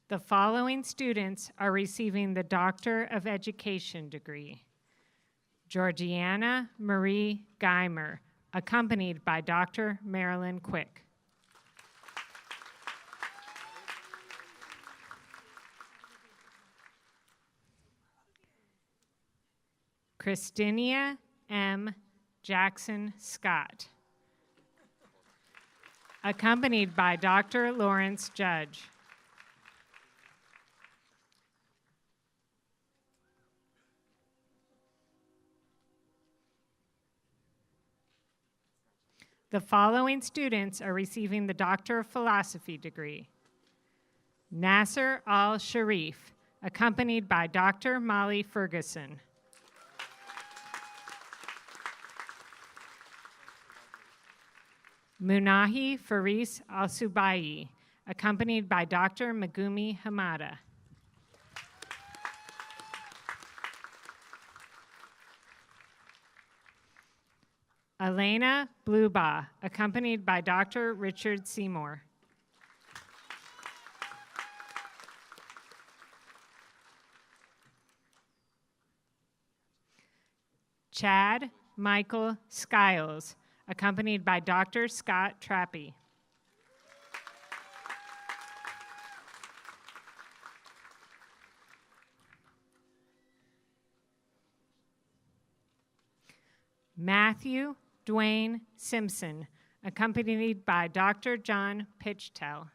The following students are receiving the Doctor of Education degree. Georgiana Marie Geimer, accompanied by Dr. Marilyn Quick. Christinia M. Jackson Scott, accompanied by Dr. Lawrence Judge. The following students are receiving the Doctor of Philosophy degree. Nasser Al-Sharif, accompanied by Dr. Molly Ferguson. Munahi Faris Al-Subai, accompanied by Dr. Megumi Hamada. Elena Bluba, accompanied by Dr. Richard Seymour. Chad Michael Skiles, accompanied by Dr. Scott Trappy. Matthew Dwayne Simpson, accompanied by Dr. John Pitchtel.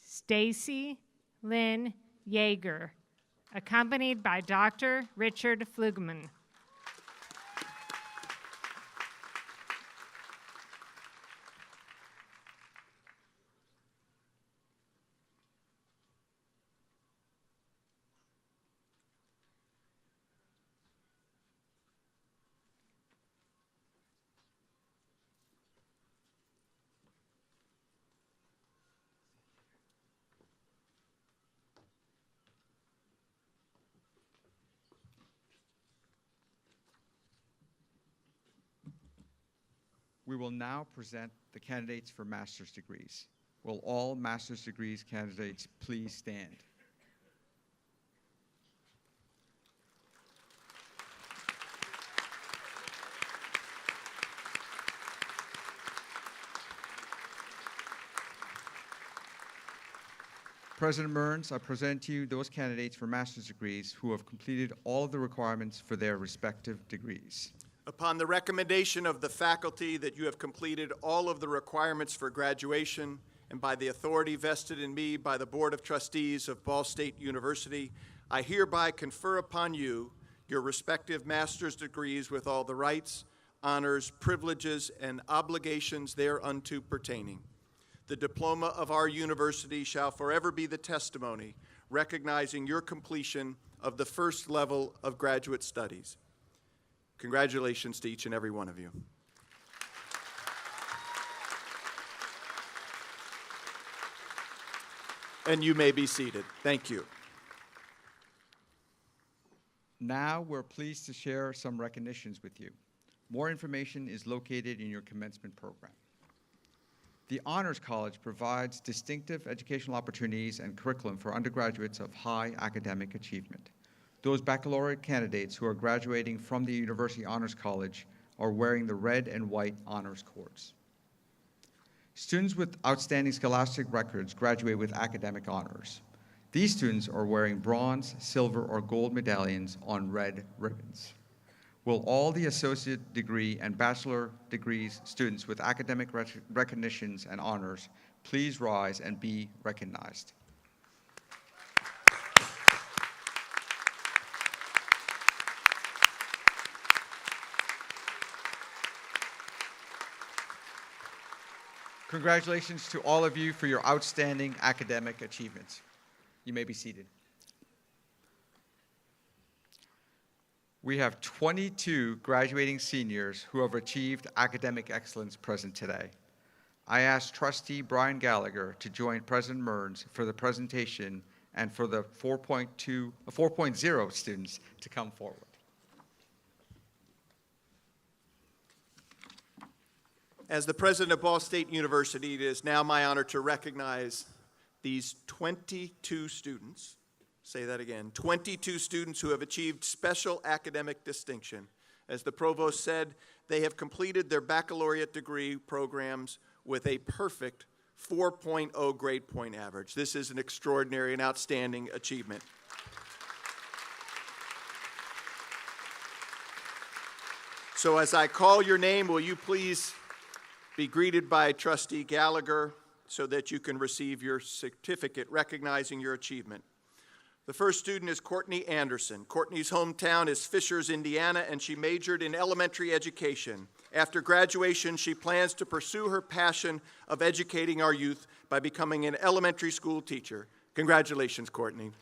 Stacy Lynn Yeager, accompanied by Dr. Richard Flugman. We will now present the candidates for master's degrees. Will all master's degrees candidates please stand? President Mearns, I present to you those candidates for master's degrees who have completed all of the requirements for their respective degrees. Upon the recommendation of the faculty that you have completed all of the requirements for graduation, and by the authority vested in me by the Board of Trustees of Ball State University, I hereby confer upon you your respective master's degrees with all the rights, honors, privileges, and obligations thereunto pertaining. The diploma of our university shall forever be the testimony recognizing your completion of the first level of graduate studies. Congratulations to each and every one of you. And you may be seated. Thank you. Now we're pleased to share some recognitions with you. More information is located in your commencement program. The Honors College provides distinctive educational opportunities and curriculum for undergraduates of high academic achievement. Those baccalaureate candidates who are graduating from the University Honors College are wearing the red and white honors cords. Students with outstanding scholastic records graduate with academic honors. These students are wearing bronze, silver, or gold medallions on red ribbons. Will all the associate degree and bachelor degrees students with academic recognitions and honors please rise and be recognized? Congratulations to all of you for your outstanding academic achievements. You may be seated. We have 22 graduating seniors who have achieved academic excellence present today. I ask Trustee Brian Gallagher to join President Mearns for the presentation and for the 4.0 students to come forward. As the president of Ball State University, it is now my honor to recognize these 22 students. Say that again, 22 students who have achieved special academic distinction. As the provost said, they have completed their baccalaureate degree programs with a perfect 4.0 grade point average. This is an extraordinary and outstanding achievement. So as I call your name, will you please be greeted by Trustee Gallagher so that you can receive your certificate recognizing your achievement. The first student is Courtney Anderson. Courtney's hometown is Fishers, Indiana, and she majored in elementary education. After graduation, she plans to pursue her passion of educating our youth by becoming an elementary school teacher. Congratulations, Courtney.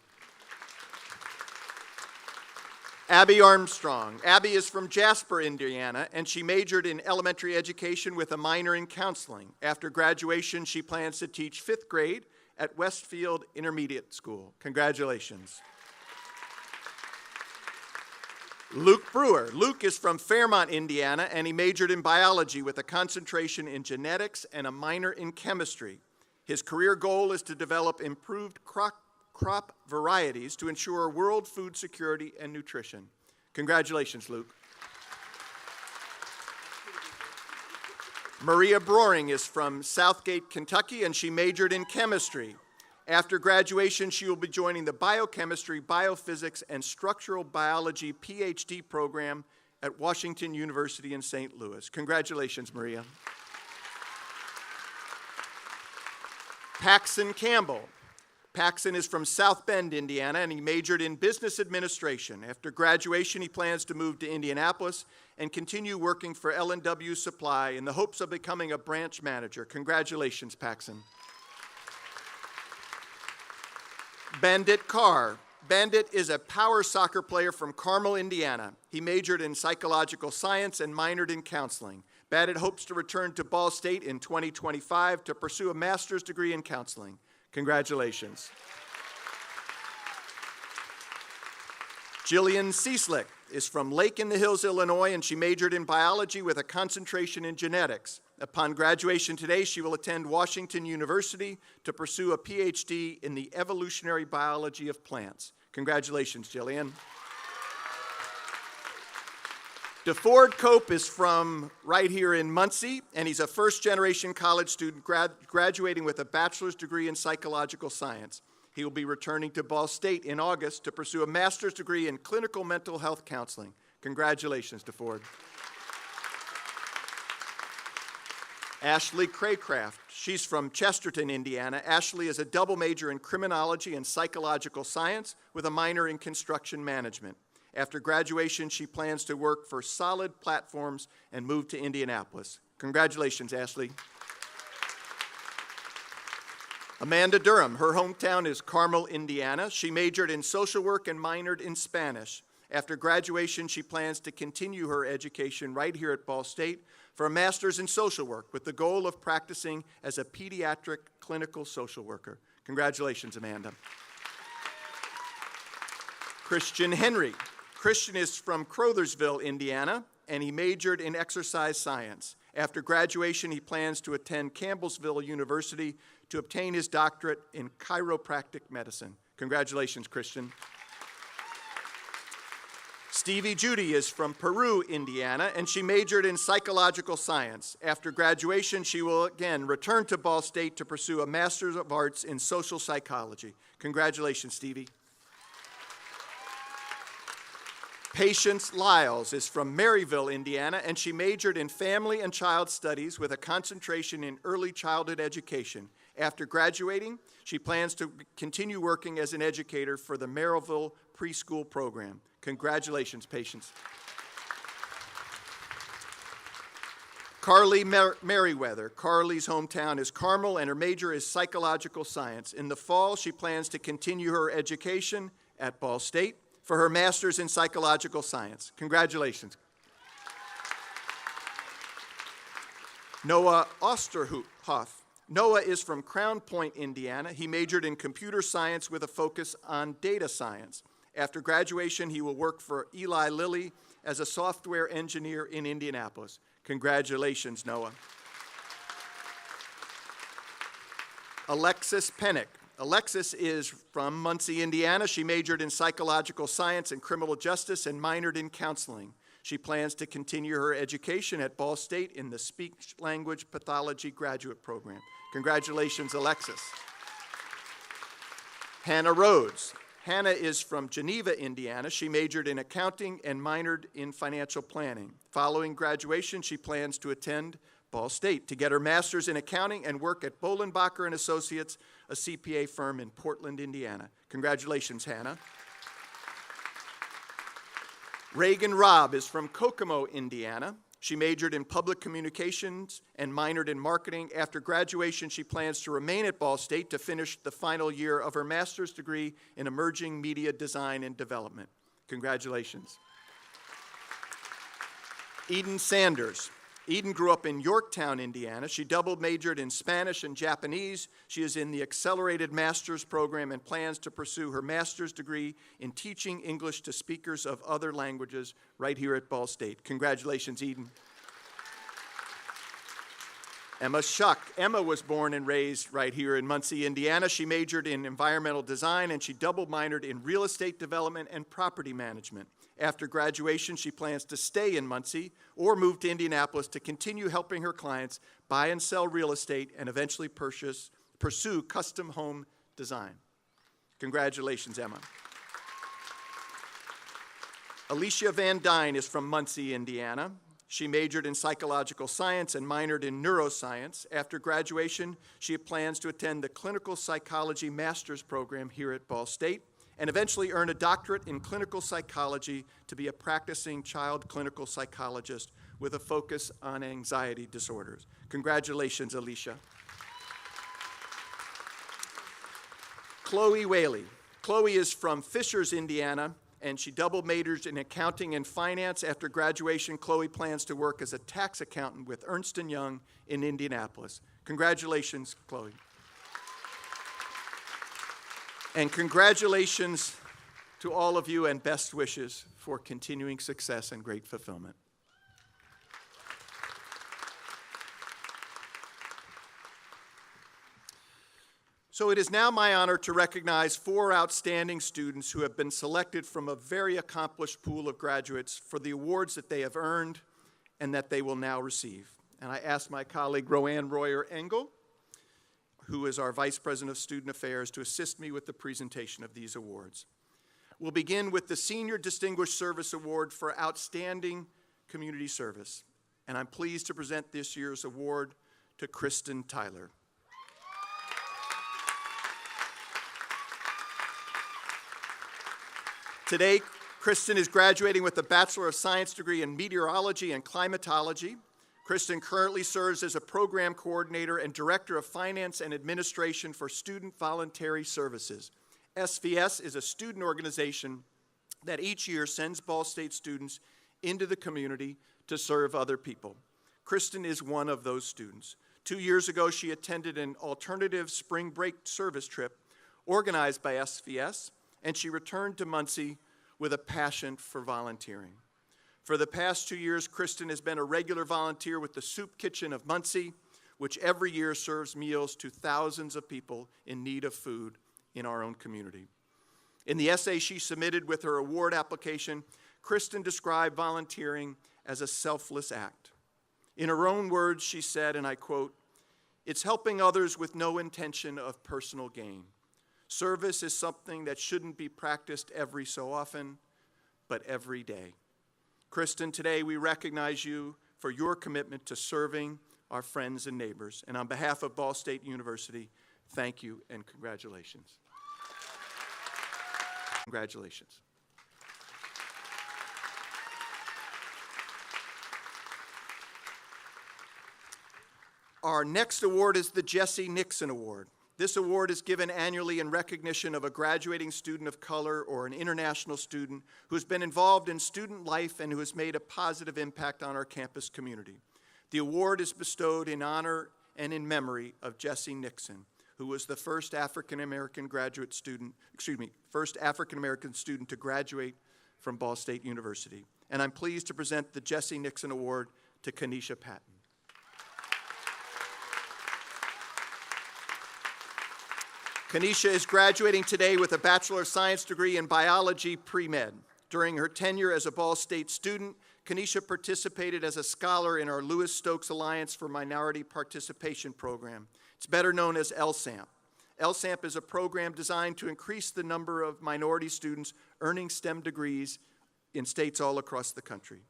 Abby Armstrong. Abby is from Jasper, Indiana, and she majored in elementary education with a minor in counseling. After graduation, she plans to teach 5th grade at Westfield Intermediate School. Congratulations. Luke Brewer. Luke is from Fairmont, Indiana, and he majored in biology with a concentration in genetics and a minor in chemistry. His career goal is to develop improved crop varieties to ensure world food security and nutrition. Congratulations, Luke. Maria Broering is from Southgate, Kentucky, and she majored in chemistry. After graduation, she will be joining the biochemistry, biophysics, and structural biology PhD program at Washington University in St. Louis. Congratulations, Maria. Paxton Campbell. Paxton is from South Bend, Indiana, and he majored in business administration. After graduation, he plans to move to Indianapolis and continue working for L&W Supply in the hopes of becoming a branch manager. Congratulations, Paxton. Bandit Carr. Bandit is a power soccer player from Carmel, Indiana. He majored in psychological science and minored in counseling. Bandit hopes to return to Ball State in 2025 to pursue a master's degree in counseling. Congratulations. Jillian Cieslick is from Lake in the Hills, Illinois, and she majored in biology with a concentration in genetics. Upon graduation today, she will attend Washington University to pursue a PhD in the evolutionary biology of plants. Congratulations, Jillian. DeFord Cope is from right here in Muncie, and he's a first-generation college student graduating with a bachelor's degree in psychological science. He will be returning to Ball State in August to pursue a master's degree in clinical mental health counseling. Congratulations, DeFord. Ashley Craycraft. She's from Chesterton, Indiana. Ashley is a double major in criminology and psychological science with a minor in construction management. After graduation, she plans to work for Solid Platforms and move to Indianapolis. Congratulations, Ashley. Amanda Durham. Her hometown is Carmel, Indiana. She majored in social work and minored in Spanish. After graduation, she plans to continue her education right here at Ball State for a master's in social work with the goal of practicing as a pediatric clinical social worker. Congratulations, Amanda. Christian Henry. Christian is from Crothersville, Indiana, and he majored in exercise science. After graduation, he plans to attend Campbellsville University to obtain his doctorate in chiropractic medicine. Congratulations, Christian. Stevie Judy is from Peru, Indiana, and she majored in psychological science. After graduation, she will again return to Ball State to pursue a Master's of Arts in social psychology. Congratulations, Stevie. Patience Lyles is from Maryville, Indiana, and she majored in family and child studies with a concentration in early childhood education. After graduating, she plans to continue working as an educator for the Maryville preschool program. Congratulations, Patience. Carly Merriweather. Carly's hometown is Carmel, and her major is psychological science. In the fall, she plans to continue her education at Ball State for her master's in psychological science. Congratulations. Noah Osterhoff. Noah is from Crown Point, Indiana. He majored in computer science with a focus on data science. After graduation, he will work for Eli Lilly as a software engineer in Indianapolis. Congratulations, Noah. Alexis Pennick. Alexis is from Muncie, Indiana. She majored in psychological science and criminal justice and minored in counseling. She plans to continue her education at Ball State in the speech-language pathology graduate program. Congratulations, Alexis. Hannah Rhodes. Hannah is from Geneva, Indiana. She majored in accounting and minored in financial planning. Following graduation, she plans to attend Ball State to get her master's in accounting and work at Bolenbacher & Associates, a CPA firm in Portland, Indiana. Congratulations, Hannah. Reagan Robb is from Kokomo, Indiana. She majored in public communications and minored in marketing. After graduation, she plans to remain at Ball State to finish the final year of her master's degree in emerging media design and development. Congratulations. Eden Sanders. Eden grew up in Yorktown, Indiana. She double majored in Spanish and Japanese. She is in the accelerated master's program and plans to pursue her master's degree in teaching English to speakers of other languages right here at Ball State. Congratulations, Eden. Emma Shuck. Emma was born and raised right here in Muncie, Indiana. She majored in environmental design and she double minored in real estate development and property management. After graduation, she plans to stay in Muncie or move to Indianapolis to continue helping her clients buy and sell real estate and eventually pursue custom home design. Congratulations, Emma. Alicia Van Dyne is from Muncie, Indiana. She majored in psychological science and minored in neuroscience. After graduation, she plans to attend the clinical psychology master's program here at Ball State and eventually earn a doctorate in clinical psychology to be a practicing child clinical psychologist with a focus on anxiety disorders. Congratulations, Alicia. Chloe Whaley. Chloe is from Fishers, Indiana, and she double majors in accounting and finance. After graduation, Chloe plans to work as a tax accountant with Ernst & Young in Indianapolis. Congratulations, Chloe. And congratulations to all of you, and best wishes for continuing success and great fulfillment. So it is now my honor to recognize 4 outstanding students who have been selected from a very accomplished pool of graduates for the awards that they have earned and that they will now receive. And I ask my colleague Roanne Royer Engel, who is our Vice President of Student Affairs, to assist me with the presentation of these awards. We'll begin with the Senior Distinguished Service Award for Outstanding Community Service. And I'm pleased to present this year's award to Kristen Tyler. Today, Kristen is graduating with a Bachelor of Science degree in Meteorology and Climatology. Kristen currently serves as a Program Coordinator and Director of Finance and Administration for Student Voluntary Services. SVS is a student organization that each year sends Ball State students into the community to serve other people. Kristen is one of those students. 2 years ago, she attended an alternative spring break service trip organized by SVS, and she returned to Muncie with a passion for volunteering. For the past 2 years, Kristen has been a regular volunteer with the Soup Kitchen of Muncie, which every year serves meals to thousands of people in need of food in our own community. In the essay she submitted with her award application, Kristen described volunteering as a selfless act. In her own words, she said, and I quote, "It's helping others with no intention of personal gain. Service is something that shouldn't be practiced every so often, but every day." Kristen, today we recognize you for your commitment to serving our friends and neighbors. And on behalf of Ball State University, thank you and congratulations. Congratulations. Our next award is the Jesse Nixon Award. This award is given annually in recognition of a graduating student of color or an international student who has been involved in student life and who has made a positive impact on our campus community. The award is bestowed in honor and in memory of Jesse Nixon, who was the first African-American student to graduate from Ball State University. And I'm pleased to present the Jesse Nixon Award to Kenesha Patton. Kenesha is graduating today with a Bachelor of Science degree in Biology Pre-Med. During her tenure as a Ball State student, Kenesha participated as a scholar in our Lewis Stokes Alliance for Minority Participation program. It's better known as LSAMP. LSAMP is a program designed to increase the number of minority students earning STEM degrees in states all across the country.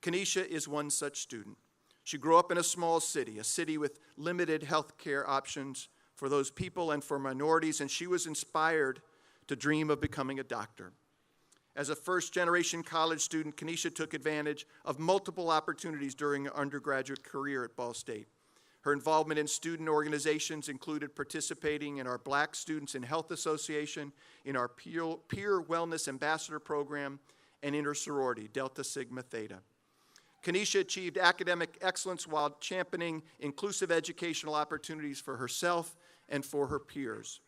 Kenesha is one such student. She grew up in a small city, a city with limited health care options for those people and for minorities, and she was inspired to dream of becoming a doctor. As a first-generation college student, Kenesha took advantage of multiple opportunities during her undergraduate career at Ball State. Her involvement in student organizations included participating in our Black Students in Health Association, in our Peer Wellness Ambassador Program, and in her sorority, Delta Sigma Theta. Kenesha achieved academic excellence while championing inclusive educational opportunities for herself and for her peers.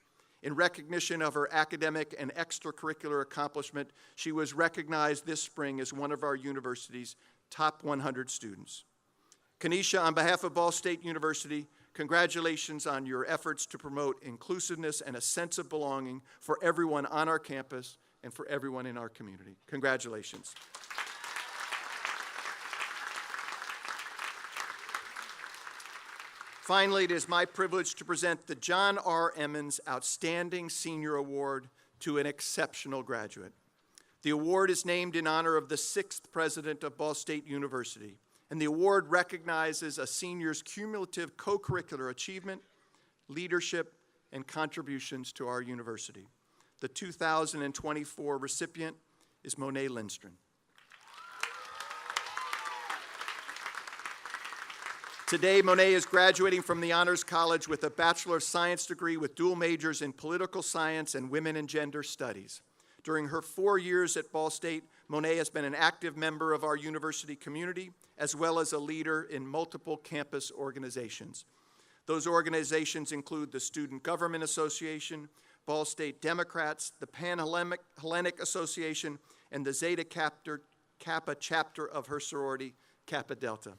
In recognition of her academic and extracurricular accomplishment, she was recognized this spring as one of our university's top 100 students. Kenesha, on behalf of Ball State University, congratulations on your efforts to promote inclusiveness and a sense of belonging for everyone on our campus and for everyone in our community. Congratulations. Finally, it is my privilege to present the John R. Emmons Outstanding Senior Award to an exceptional graduate. The award is named in honor of the 6th president of Ball State University, and the award recognizes a senior's cumulative co-curricular achievement, leadership, and contributions to our university. The 2024 recipient is Monet Lindstrom. Today, Monet is graduating from the Honors College with a Bachelor of Science degree with dual majors in political science and women and gender studies. During her 4 years at Ball State, Monet has been an active member of our university community, as well as a leader in multiple campus organizations. Those organizations include the Student Government Association, Ball State Democrats, the Pan-Hellenic Association, and the Zeta Kappa chapter of her sorority, Kappa Delta.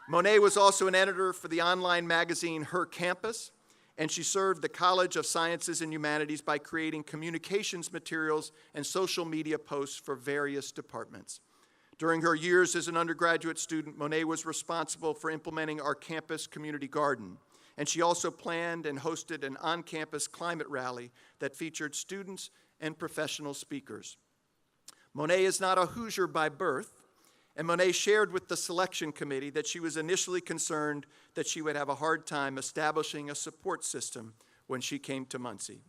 Monet was also an editor for the online magazine Her Campus, and she served the College of Sciences and Humanities by creating communications materials and social media posts for various departments. During her years as an undergraduate student, Monet was responsible for implementing our campus community garden, and she also planned and hosted an on-campus climate rally that featured students and professional speakers. Monet is not a Hoosier by birth, and Monet shared with the selection committee that she was initially concerned that she would have a hard time establishing a support system when she came to Muncie.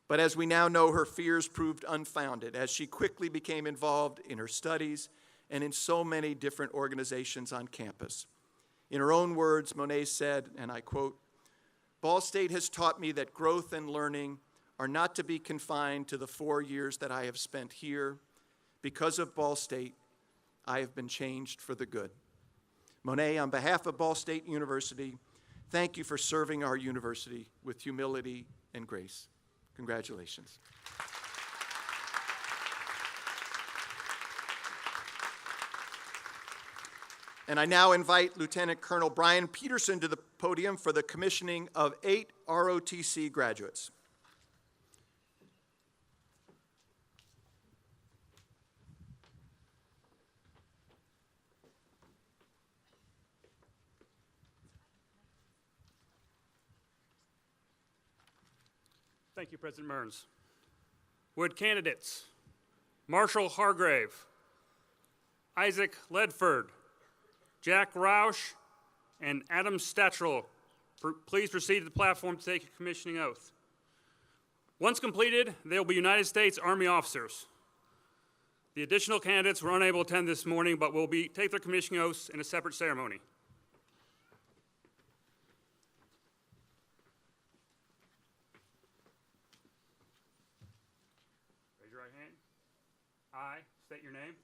But as we now know, her fears proved unfounded as she quickly became involved in her studies and in so many different organizations on campus. In her own words, Monet said, and I quote, "Ball State has taught me that growth and learning are not to be confined to the 4 years that I have spent here. Because of Ball State, I have been changed for the good." Monet, on behalf of Ball State University, thank you for serving our university with humility and grace. Congratulations. And I now invite Lieutenant Colonel Brian Peterson to the podium for the commissioning of 8 ROTC graduates. Thank you, President Mearns. Would candidates Marshall Hargrave, Isaac Ledford, Jack Roush, and Adam Statchel please proceed to the platform to take a commissioning oath. Once completed, they will be United States Army officers. The additional candidates were unable to attend this morning, but will take their commissioning oaths in a separate ceremony. I state your name.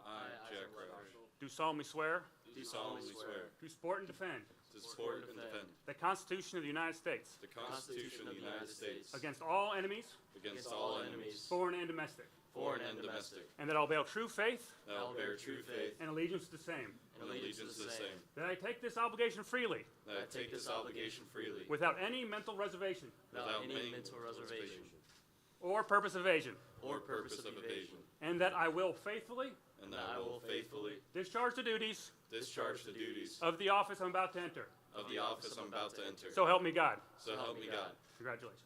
I, Jack Roush, do solemnly swear. Do solemnly swear. To support and defend. To support and defend. The Constitution of the United States. The Constitution of the United States. Against all enemies. Against all enemies. Foreign and domestic. Foreign and domestic. And that I will bear true faith. That I will bear true faith. And allegiance to the same. And allegiance to the same. That I take this obligation freely. That I take this obligation freely. Without any mental reservation. Without any mental reservation. Or purpose of evasion. Or purpose of evasion. And that I will faithfully. And that I will faithfully. Discharge the duties. Discharge the duties. Of the office I'm about to enter. Of the office I'm about to enter. So help me God. So help me God. Congratulations.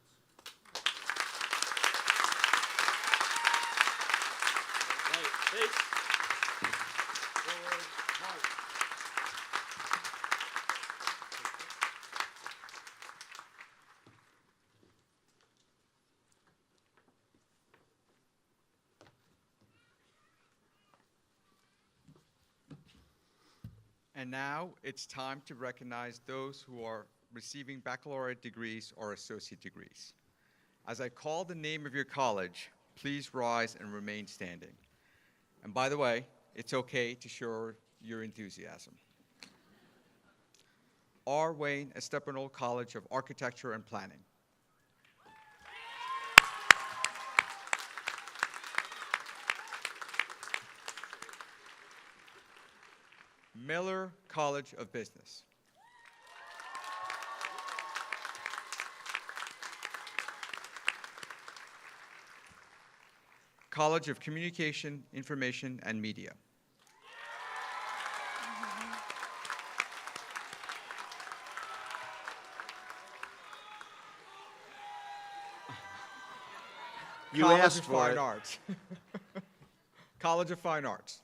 And now it's time to recognize those who are receiving baccalaureate degrees or associate degrees. As I call the name of your college, please rise and remain standing. And by the way, it's okay to show your enthusiasm. R. Wayne Estepinal College of Architecture and Planning. Miller College of Business. College of Communication, Information, and Media. You College asked of for Fine it. Arts. College of Fine Arts.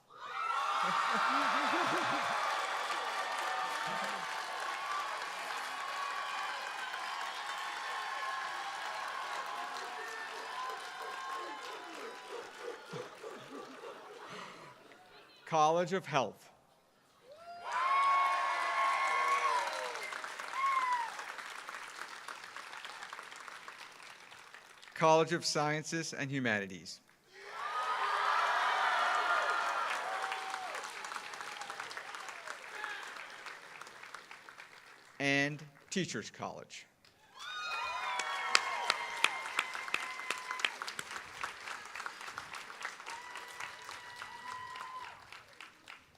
College of Health. College of Sciences and Humanities. And Teachers College.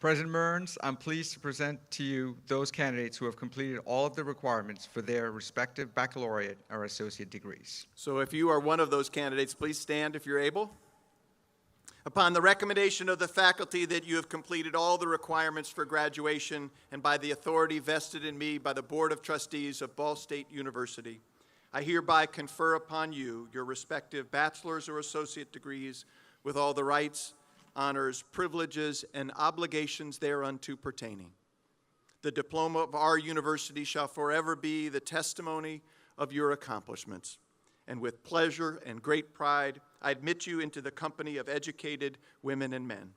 President Mearns, I'm pleased to present to you those candidates who have completed all of the requirements for their respective baccalaureate or associate degrees. So if you are one of those candidates, please stand if you're able. Upon the recommendation of the faculty that you have completed all the requirements for graduation and by the authority vested in me by the Board of Trustees of Ball State University, I hereby confer upon you your respective bachelor's or associate degrees with all the rights, honors, privileges, and obligations thereunto pertaining. The diploma of our university shall forever be the testimony of your accomplishments. And with pleasure and great pride, I admit you into the company of educated women and men.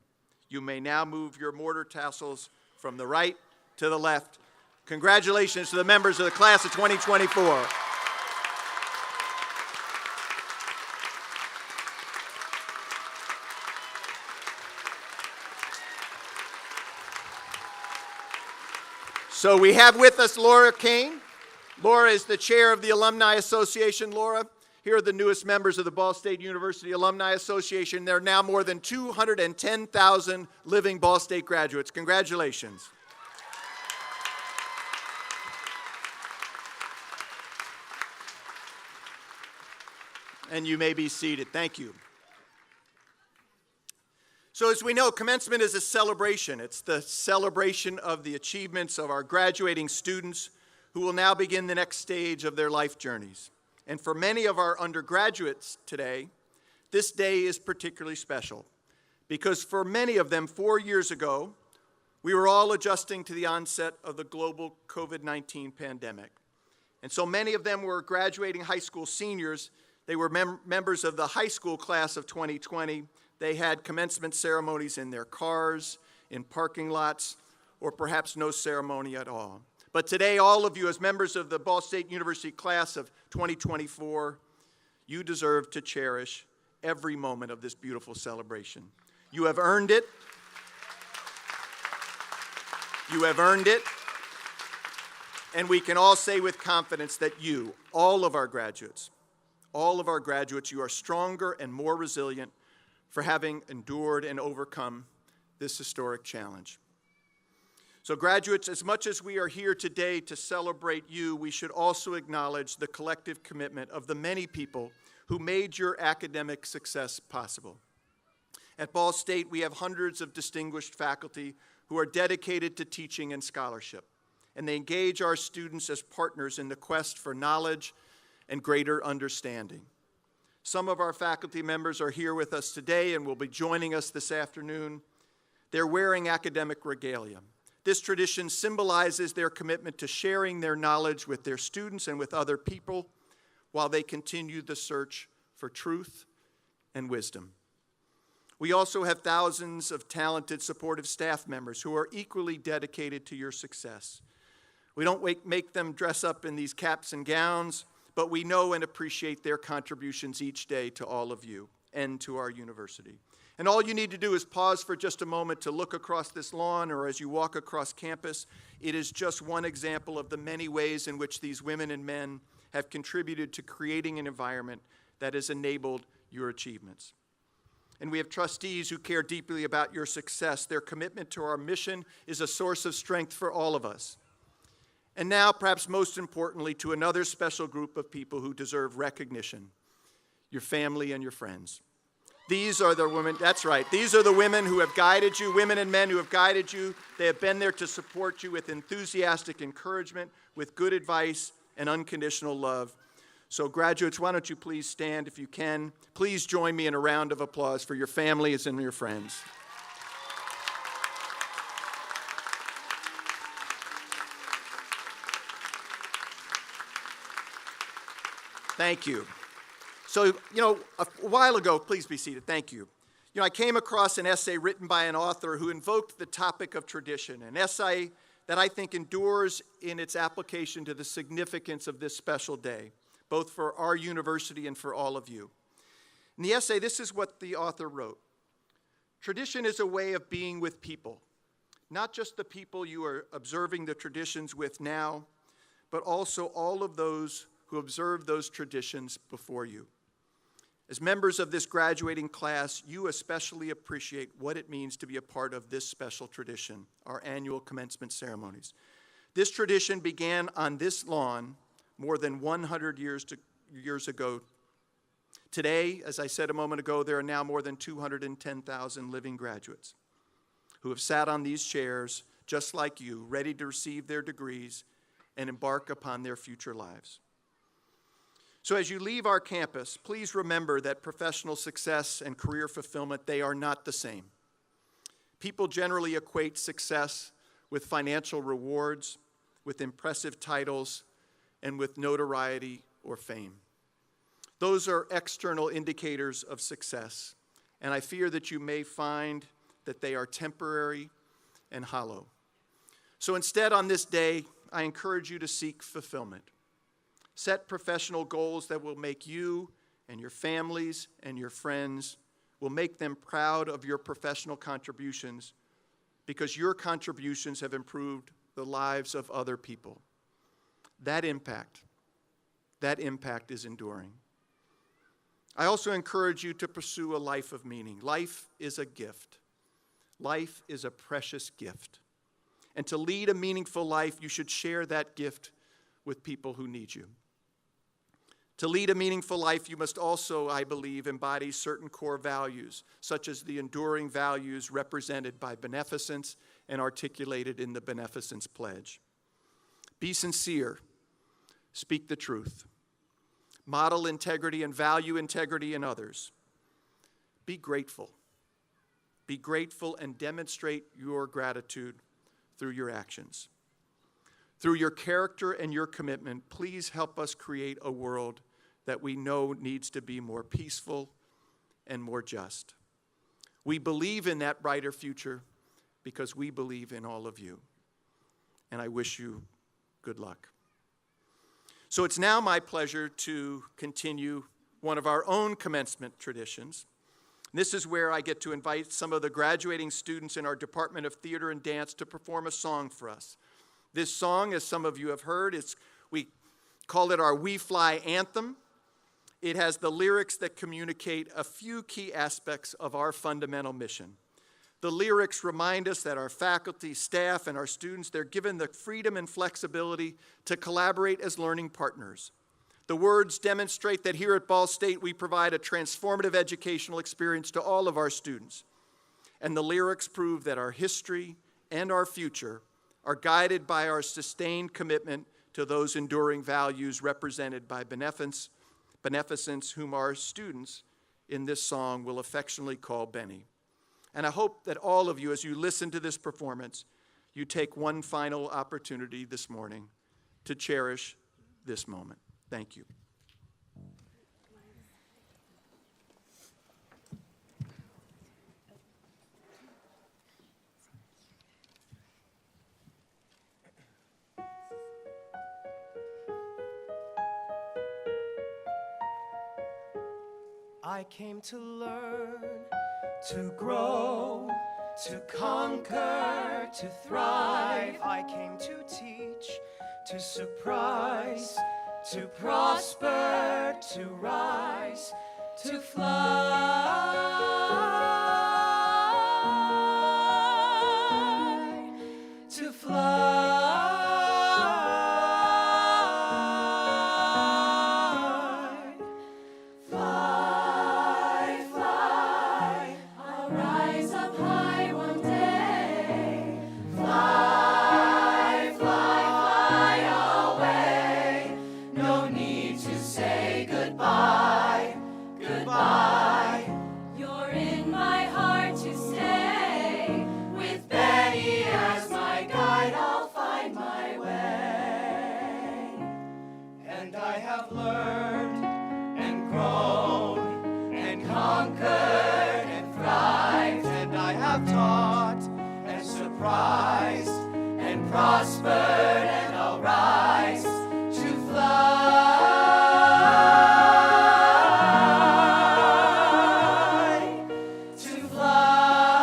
You may now move your mortar tassels from the right to the left. Congratulations to the members of the class of 2024. So we have with us Laura Kane. Laura is the chair of the Alumni Association. Laura, here are the newest members of the Ball State University Alumni Association. There are now more than 210,000 living Ball State graduates. Congratulations. And you may be seated. Thank you. So as we know, commencement is a celebration. It's the celebration of the achievements of our graduating students who will now begin the next stage of their life journeys. And for many of our undergraduates today, this day is particularly special because for many of them 4 years ago, we were all adjusting to the onset of the global COVID-19 pandemic. And so many of them were graduating high school seniors. They were members of the high school class of 2020. They had commencement ceremonies in their cars, in parking lots, or perhaps no ceremony at all. But today, all of you, as members of the Ball State University class of 2024, you deserve to cherish every moment of this beautiful celebration. You have earned it. You have earned it. And we can all say with confidence that you, all of our graduates, you are stronger and more resilient for having endured and overcome this historic challenge. So graduates, as much as we are here today to celebrate you, we should also acknowledge the collective commitment of the many people who made your academic success possible. At Ball State, we have hundreds of distinguished faculty who are dedicated to teaching and scholarship, and they engage our students as partners in the quest for knowledge and greater understanding. Some of our faculty members are here with us today and will be joining us this afternoon. They're wearing academic regalia. This tradition symbolizes their commitment to sharing their knowledge with their students and with other people while they continue the search for truth and wisdom. We also have thousands of talented, supportive staff members who are equally dedicated to your success. We don't make them dress up in these caps and gowns, but we know and appreciate their contributions each day to all of you and to our university. And all you need to do is pause for just a moment to look across this lawn or as you walk across campus. It is just one example of the many ways in which these women and men have contributed to creating an environment that has enabled your achievements. And we have trustees who care deeply about your success. Their commitment to our mission is a source of strength for all of us. And now, perhaps most importantly, to another special group of people who deserve recognition, your family and your friends. These are the women, that's right, these are the women who have guided you, women and men who have guided you. They have been there to support you with enthusiastic encouragement, with good advice and unconditional love. So graduates, why don't you please stand if you can. Please join me in a round of applause for your families and your friends. Thank you. So, a while ago, please be seated, thank you. I came across an essay written by an author who invoked the topic of tradition, an essay that I think endures in its application to the significance of this special day, both for our university and for all of you. In the essay, this is what the author wrote. Tradition is a way of being with people, not just the people you are observing the traditions with now, but also all of those who observed those traditions before you. As members of this graduating class, you especially appreciate what it means to be a part of this special tradition, our annual commencement ceremonies. This tradition began on this lawn more than 100 years ago. Today, as I said a moment ago, there are now more than 210,000 living graduates who have sat on these chairs just like you, ready to receive their degrees and embark upon their future lives. So as you leave our campus, please remember that professional success and career fulfillment, they are not the same. People generally equate success with financial rewards, with impressive titles, and with notoriety or fame. Those are external indicators of success, and I fear that you may find that they are temporary and hollow. So instead, on this day, I encourage you to seek fulfillment. Set professional goals that will make you and your families and your friends, will make them proud of your professional contributions, because your contributions have improved the lives of other people. That impact is enduring. I also encourage you to pursue a life of meaning. Life is a gift. Life is a precious gift. And to lead a meaningful life, you should share that gift with people who need you. To lead a meaningful life, you must also, I believe, embody certain core values, such as the enduring values represented by beneficence and articulated in the Beneficence Pledge. Be sincere. Speak the truth. Model integrity and value integrity in others. Be grateful. Be grateful and demonstrate your gratitude through your actions. Through your character and your commitment, please help us create a world that we know needs to be more peaceful and more just. We believe in that brighter future because we believe in all of you. And I wish you good luck. So it's now my pleasure to continue one of our own commencement traditions. This is where I get to invite some of the graduating students in our Department of Theater and Dance to perform a song for us. This song, as some of you have heard, we call it our We Fly anthem. It has the lyrics that communicate a few key aspects of our fundamental mission. The lyrics remind us that our faculty, staff, and our students, they're given the freedom and flexibility to collaborate as learning partners. The words demonstrate that here at Ball State, we provide a transformative educational experience to all of our students. And the lyrics prove that our history and our future are guided by our sustained commitment to those enduring values represented by beneficence, whom our students in this song will affectionately call Benny. And I hope that all of you, as you listen to this performance, you take one final opportunity this morning to cherish this moment. Thank you. I came to learn, to grow, to conquer, to thrive. I came to teach, to surprise, to prosper, to rise, to fly, to fly. And prospered, and I'll rise to fly, to fly,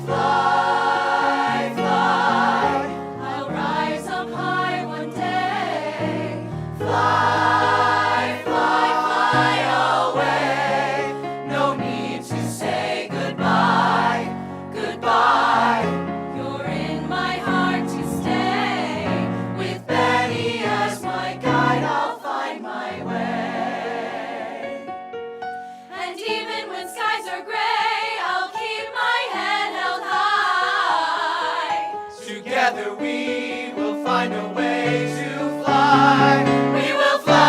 fly, fly. I'll rise up high one day. When skies are gray, I'll keep my head held high. Together we will find a way to fly. We will fly.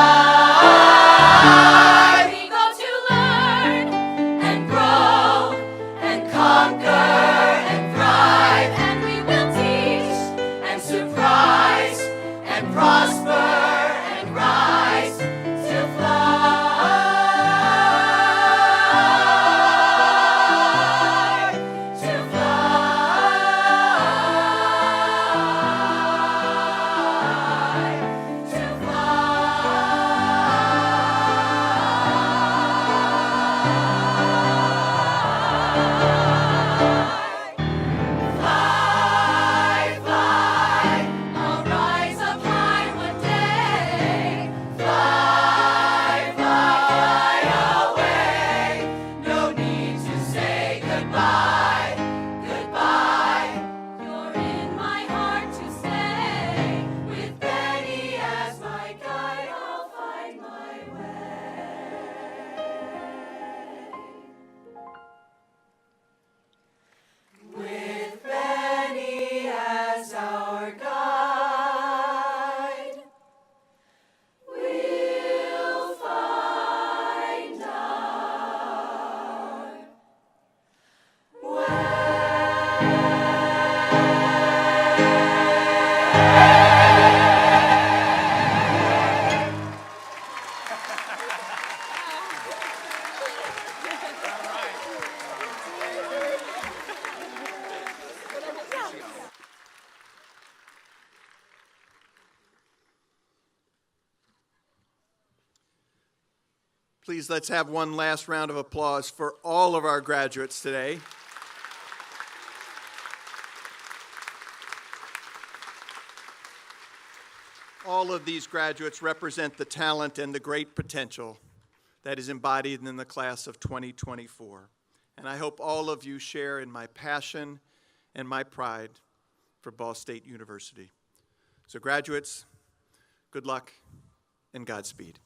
We go to learn and grow and conquer and thrive. And we will teach And surprise and prosper and rise to fly. To fly. To fly, fly, I'll rise up high one day. fly, fly away. No need to say goodbye, goodbye. You're in my heart to stay. With Betty as my guide, I'll find my way. With Benny as our guide, we'll find our Please, let's have one last round of applause for all of our graduates today. All of these graduates represent the talent and the great potential that is embodied in the class of 2024. And I hope all of you share in my passion and my pride for Ball State University. So graduates, good luck and Godspeed.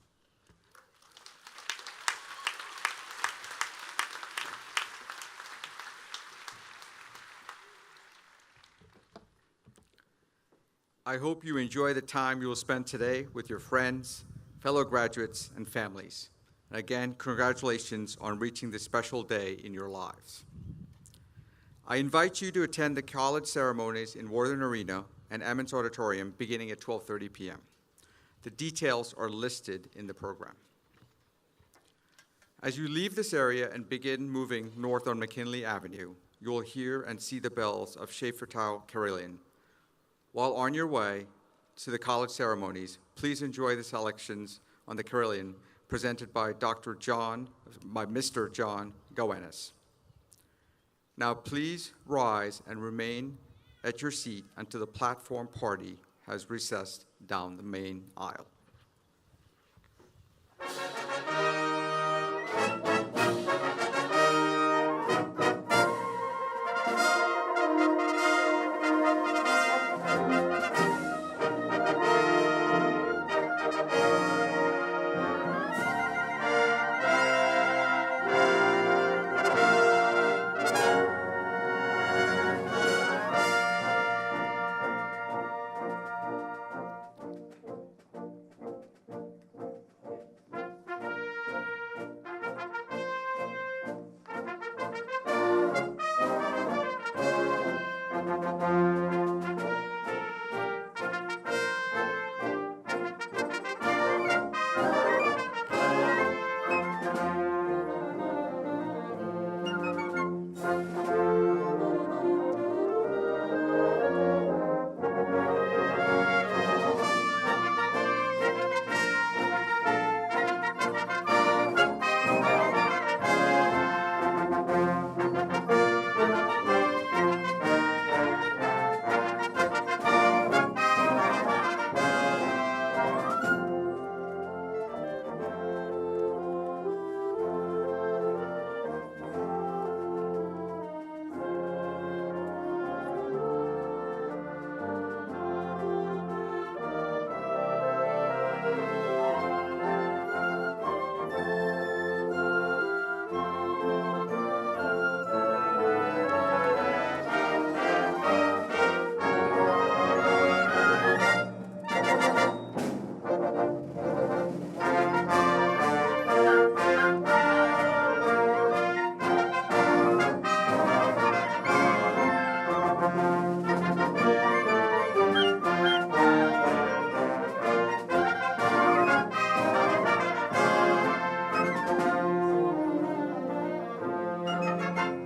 I hope you enjoy the time you will spend today with your friends, fellow graduates, and families. And again, congratulations on reaching this special day in your lives. I invite you to attend the college ceremonies in Worthing Arena and Emmons Auditorium beginning at 12:30 p.m. The details are listed in the program. As you leave this area and begin moving north on McKinley Avenue, you will hear and see the bells of Schaeffertown Carillon. While on your way to the college ceremonies, please enjoy the selections on the Carillon presented by Mr. John Gowenus. Now please rise and remain at your seat until the platform party has recessed down the main aisle. Thank you.